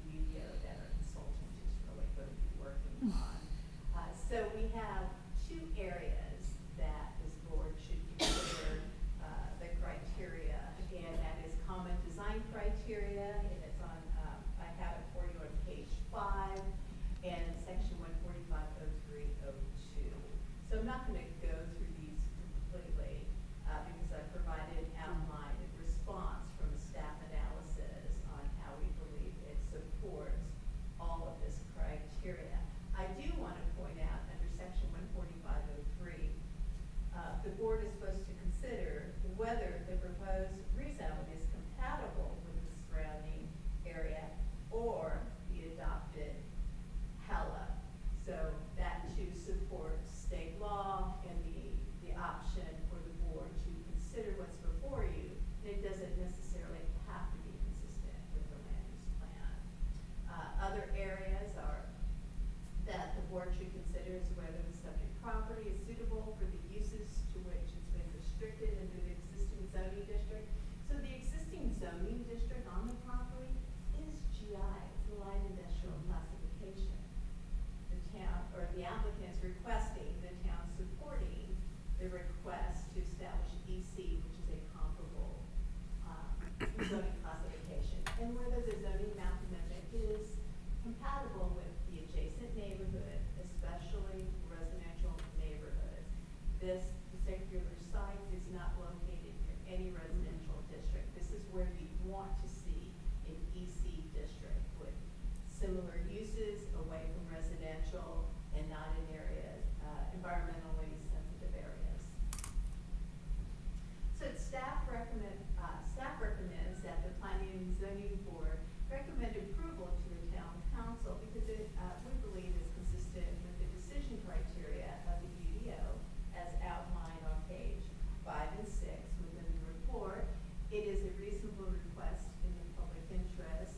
environmentally sensitive areas. So staff recommends that the Planning and Zoning Board recommend approval to the Town Council because it, we believe is consistent with the decision criteria of the UDO as outlined on page 5 and 6 within the report. It is a reasonable request in the public interest,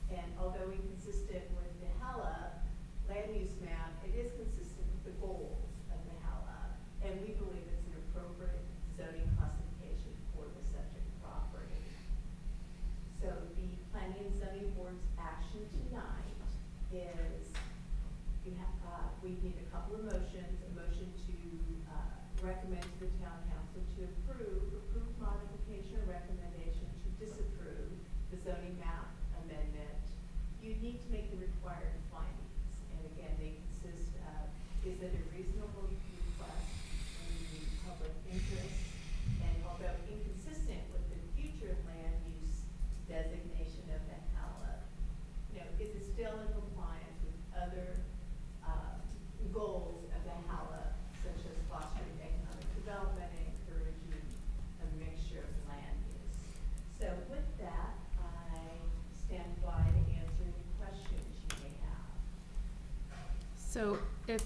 and although inconsistent with the HALA land use map, it is consistent with the goals of the HALA, and we believe it's an appropriate zoning classification for the subject property. So the Planning and Zoning Board's action tonight is we need a couple of motions. A motion to recommend to the Town Council to approve modification or recommendation to disapprove the zoning map amendment. You need to make the required findings, and again, they consist of, is it a reasonable request in the public interest, and although inconsistent with the future land use designation of the HALA, is it still in compliance with other goals of the HALA, such as fostering economic development and encouraging a mixture of land use? So with that, I stand by to answer any questions you may have. So if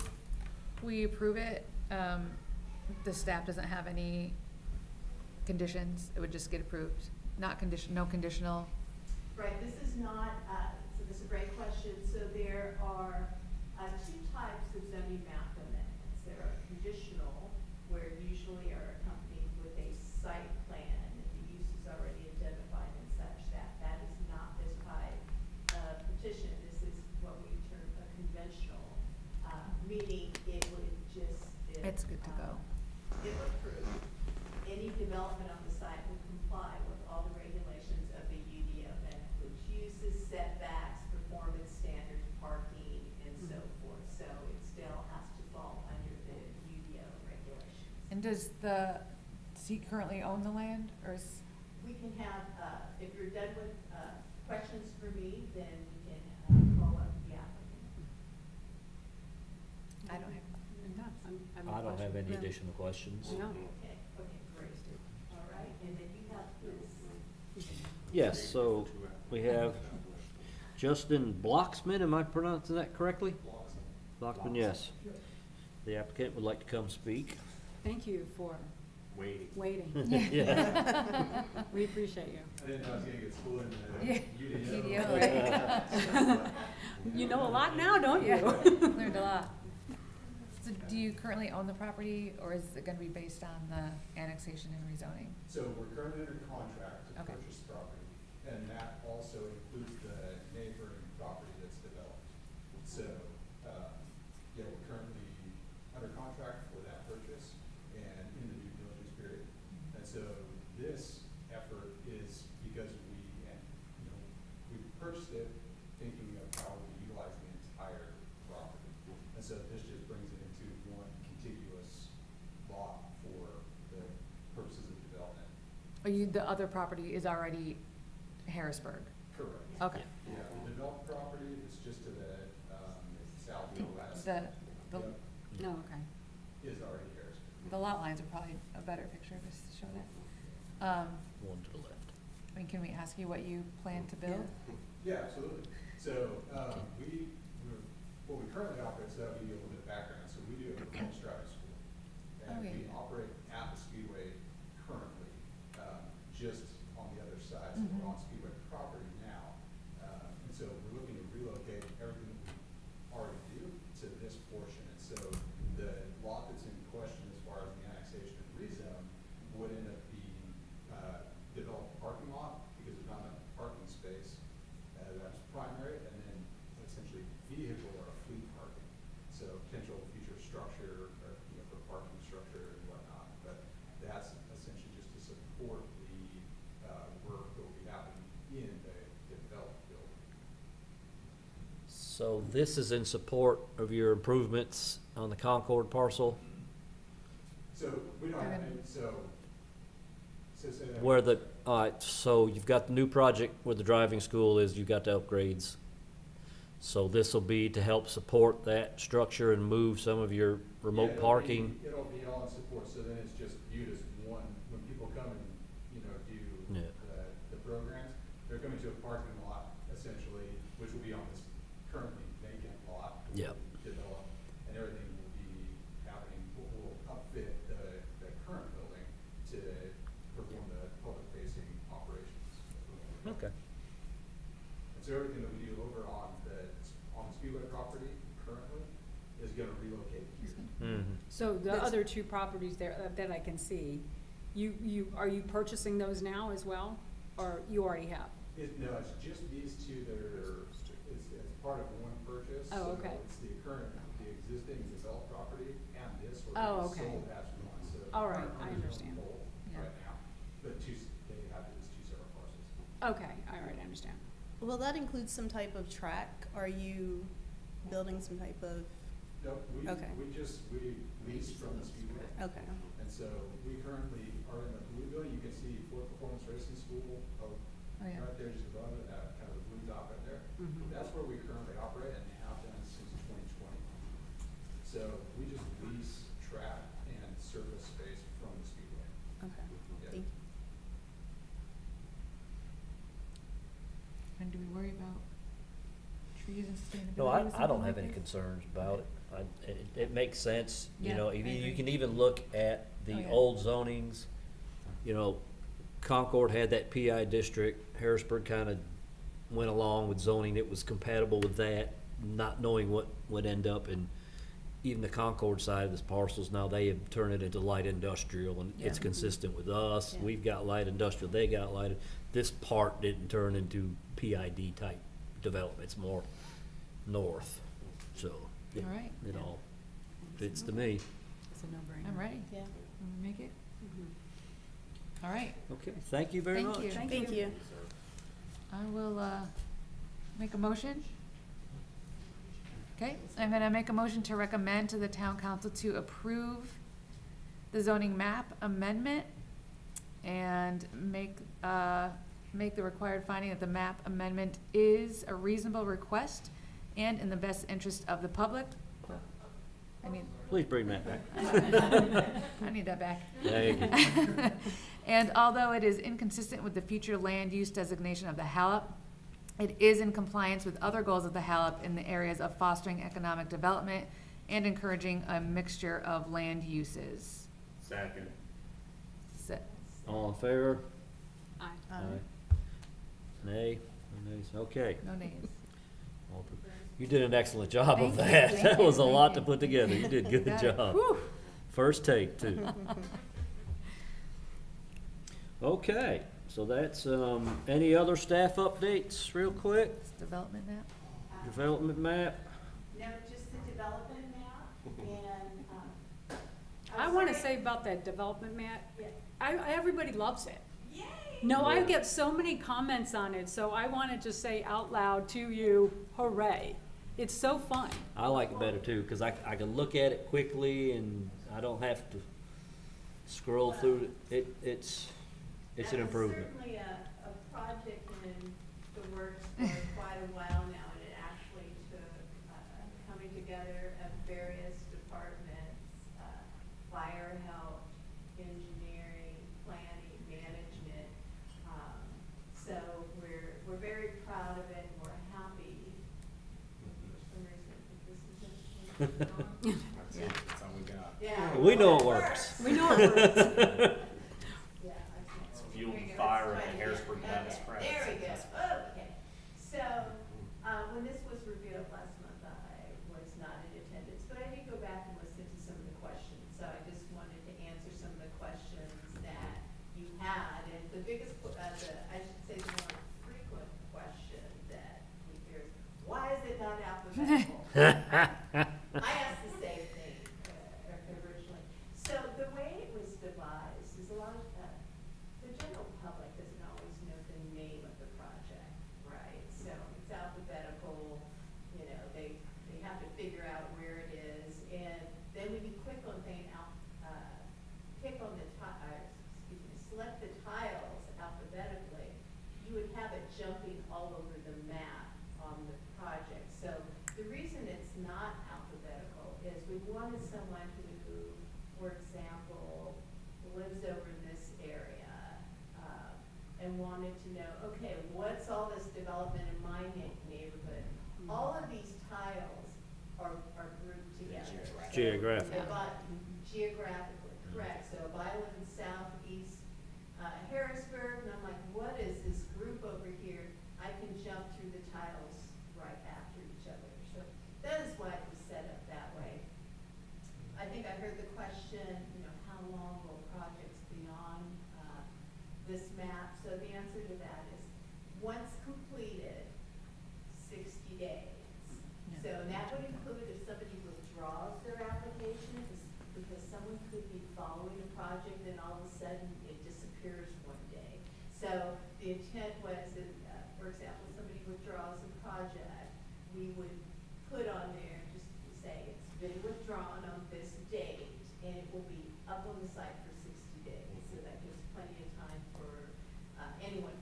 we approve it, the staff doesn't have any conditions, it would just get approved? Not no conditional? Right, this is not, so this is a great question. So there are two types of zoning map amendments. There are conditional, where usually are accompanied with a site plan, and the use is already identified and such that is not this type of petition. This is what we term a conventional, meaning it would just, It's good to go. if approved, any development on the site would comply with all the regulations of the UDO, that includes uses, setbacks, performance standards, parking, and so forth. So it still has to fall under the UDO regulations. And does he currently own the land, or is? We can have, if you're done with questions for me, then we can call up the applicant. I don't have. I don't have any additional questions. No. Okay, great. All right, and then you have this. Yes, so we have Justin Blocksman, am I pronouncing that correctly? Blocksman, yes. The applicant would like to come speak. Thank you for waiting. Yeah. We appreciate you. I didn't know I was gonna get schooled in Yeah. the UDO, right? You know a lot now, don't you? Learned a lot. So do you currently own the property, or is it gonna be based on the annexation and rezoning? So we're currently under contract to Okay. purchase property, and that also includes the neighboring property that's developed. So, yeah, we're currently under contract for that purchase and in the due diligence period. And so this effort is because we purchased it thinking of how we utilize the entire property. And so this just brings it into one contiguous lot for the purposes of development. The other property is already Harrisburg? Correct. Okay. Yeah, the developed property is just to the southwest. The, Yep, No, okay. is already yours. the lot lines are probably a better picture to show that. One to the left. I mean, can we ask you what you plan to build? Yeah, absolutely. So, what we currently operate, so that'll give you a little bit of background. So we do a performance driving school. Oh, And yeah, we yeah. operate at the Speedway currently, just on the other side. So we're on Speedway property now. And so we're looking to relocate everything that we already do to this portion. And so the lot that's in question as far as the annexation and rezone would end up being developed parking lot because there's not enough parking space. That's primary, and then essentially vehicle or fleet parking. So potential future structure or, for parking structure and whatnot. But that's essentially just to support the work that will be happening in the developed building. So this is in support of your improvements on the Concord parcel, So we don't have any, so say that. where all right, so you've got the new project where the driving school is, you've got the upgrades. So this will be to help support that structure and move some of your Yeah, remote it'll parking. be- It'll be all in support, so then it's just viewed as one, when people come and, do Yeah. the programs, they're coming to a parking lot essentially, which will be on this currently vacant lot. Yep. Developed, and everything will be happening, we'll upfit the current building to perform the public-facing operations. Okay. And so everything that we do over on the Speedway property currently is gonna relocate here. Mm-hmm. So the other two properties there that I can see, are you purchasing those now as well? Or you already have? No, it's just these two that are, it's part of one purchase. Oh, so okay. It's the existing developed property and this were Oh, being okay. sold as one, so. All right, our I owners own understand. both Yeah. right now, but they have it as two separate parcels. Okay, all right, I understand. Will that include some type of track? Are you building some type of, No, Okay. we lease from the Speedway. okay, And so we currently are in the blue building, you can see Ford Performance Racing School, Oh, yeah. right there just above it, kind of the blue dot right there. Mhm. That's where we currently operate and have been since 2020. So we just lease track and service space from the Speedway. okay, Yeah. thank you. And do we worry about trees and sustainability? No, with I something don't like have any this? concerns about it. It makes sense, you Yeah, know, I you agree. can even look at Oh, the yeah. old zonings. You know, Concord had that PI district, Harrisburg kind of went along with zoning that was compatible with that, not knowing what would end up, and even the Concord side of this parcels, now they have turned it into light industrial, and it's Yeah. consistent with us. Yeah. We've got light industrial, they got light, this part didn't turn into PID type development, it's more north, so. it- All right. It all fits to me. It's a no-brainer. I'm ready. Yeah, Wanna make it? All right, Okay, thank you very Thank much. you. thank you. I will, make a motion. Okay, I'm gonna make a motion to recommend to the town council to approve the zoning map amendment and make the required finding that the map amendment is a reasonable request and in the best interest of the public. I need, Please bring that back. I need that back. Thank you. And although it is inconsistent with the future land use designation of the HALP, it is in compliance with other goals of the HALP in the areas of fostering economic development and encouraging a mixture of land uses. Second. So- All in favor? Aye. Nay? No nays? Okay. No nays. All approved. You did an excellent job Thank of you, that. thank That you, was a thank lot you. to put together. You did a good Got it. job. Whew. First take, too. Okay, so that's, any other staff updates real quick? It's development map. Development map? No, just the development map and, I I'm want to sorry. say about that development, Matt, Yeah. everybody loves it. Yay! No, I get so many comments on it, so I want to just say out loud to you, hooray. It's so fun. I like it better, too, because I can look at it quickly and I don't have to scroll through it. It's an improvement. That was certainly a project in the works for quite a while now, and it actually took coming together of various departments, fire help, engineering, planning, management. So we're very proud of it, and we're happy. For some reason, this isn't. That's all we got. Yeah. We know it well, works. We know it works. Yeah, okay. It's fueled There you go. fire That's in right. Harrisburg Baptist Okay, Press. there we go, okay. So, when this was revealed last month, I was not in attendance, but I did go back and listen to some of the questions. So I just wanted to answer some of the questions that you had, and the biggest, I should say the more frequent question that we hear is, why is it not alphabetical? I asked the same thing originally. So the way it was devised is a lot of, the general public doesn't always know the name of the project, right? So it's alphabetical, they have to figure out where it is. And then when you click on select the tiles alphabetically, you would have it jumping all over the map on the project. So someone who, for example, lives over in this area, and wanted to know, okay, what's all this development in my neighborhood? All of these tiles are grouped together. Geographically. Geographically, correct. So if I live in southeast Harrisburg, and I'm like, what is this group over here? I can jump through the tiles right after each other. So that is why it was set up that way. I think I heard the question, how long will projects be on this map? So the answer to that is, once completed, 60 days. So that would include if somebody withdraws their application, because someone could be following a project and all of a sudden it disappears one day. So the intent was that, for example, somebody withdraws a project, we would put on there, just to say it's been withdrawn on this date, and it will be up on the site for 60 days. So that gives plenty of time for anyone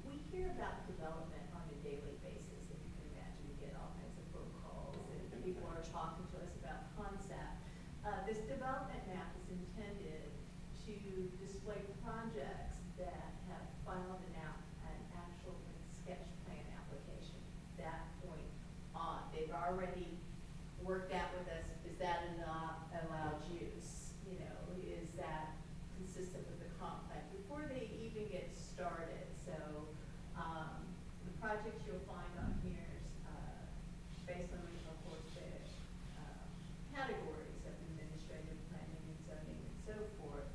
we hear about development on a daily basis. If you can imagine, we get all kinds of phone calls and people are talking to us about concept. This development map is intended to display projects that have filed an actual sketch plan application. That point on, they've already worked out with us, is that enough allowed use? Is that consistent with the comp plan before they even get started? So the projects you'll find on here is based on, of course, the categories of administrative planning and zoning and so forth.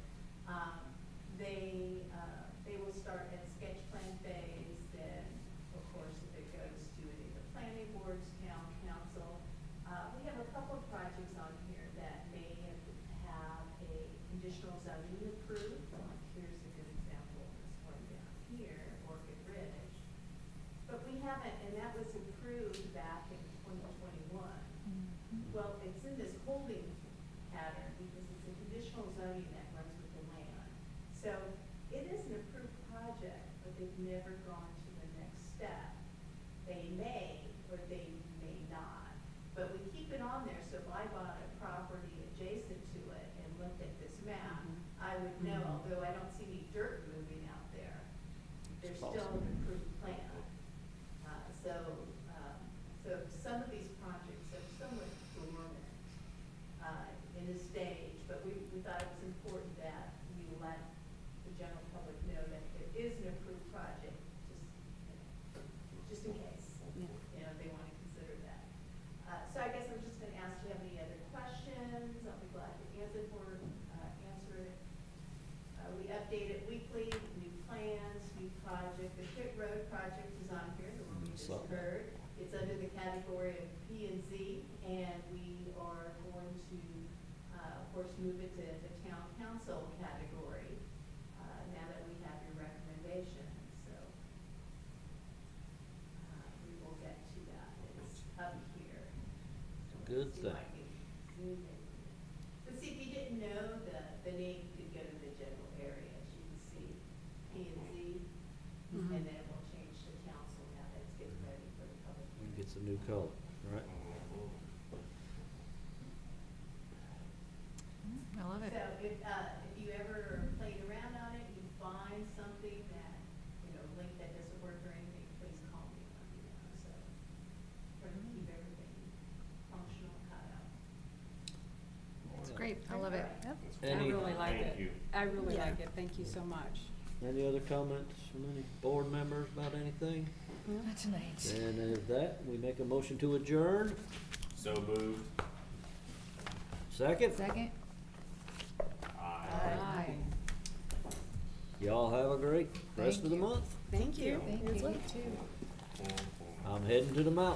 They will start at sketch plan phase, then of course if it goes to any of the planning boards, town council. We have a couple of projects on here that may have a conditional zoning approved. Here's a good example, this one down here, Orchid Ridge. But we haven't, and that was approved back in 2021. Well, it's in this holding pattern because it's a conditional zoning that runs with the land. So it is an approved project, but they've never gone to the next step. They may, or they may not. But we keep it on there, so if I bought a property adjacent to it and looked at this map, I would know, although I don't see any dirt moving out there, there's still an approved plan. So some of these projects are somewhat dormant in this stage, but we thought it was important that we let the general public know that it is an approved project, just in case, they want to consider that. So I guess I'm just going to ask, do you have any other questions? I'll be glad to answer it. We update it weekly, new plans, new project. The Pit Road project is on here, the one we just heard. It's under the category of P and Z, and we are going to, of course, move it to the town council category now that we have your recommendation. So we will get to that. It's up here. Good thing. But see, if you didn't know the name, you could go to the general areas. You can see P and Z, and then it will change to council now that it's getting ready for the public. It gets a new color, right? I love it. So if you ever played around on it, you find something that, link that doesn't work or anything, please call me. So try to keep everything functional, cut out. It's great. I love it. Yep. I really like Thank it. you. I really like it. Thank you so much. Any other comments from any board members about anything? Not tonight. And with that, we make a motion to adjourn. So moved. Second? Second? Aye. Y'all have a great rest of the month. Thank you. Thank you. too. I'm heading to the mountain.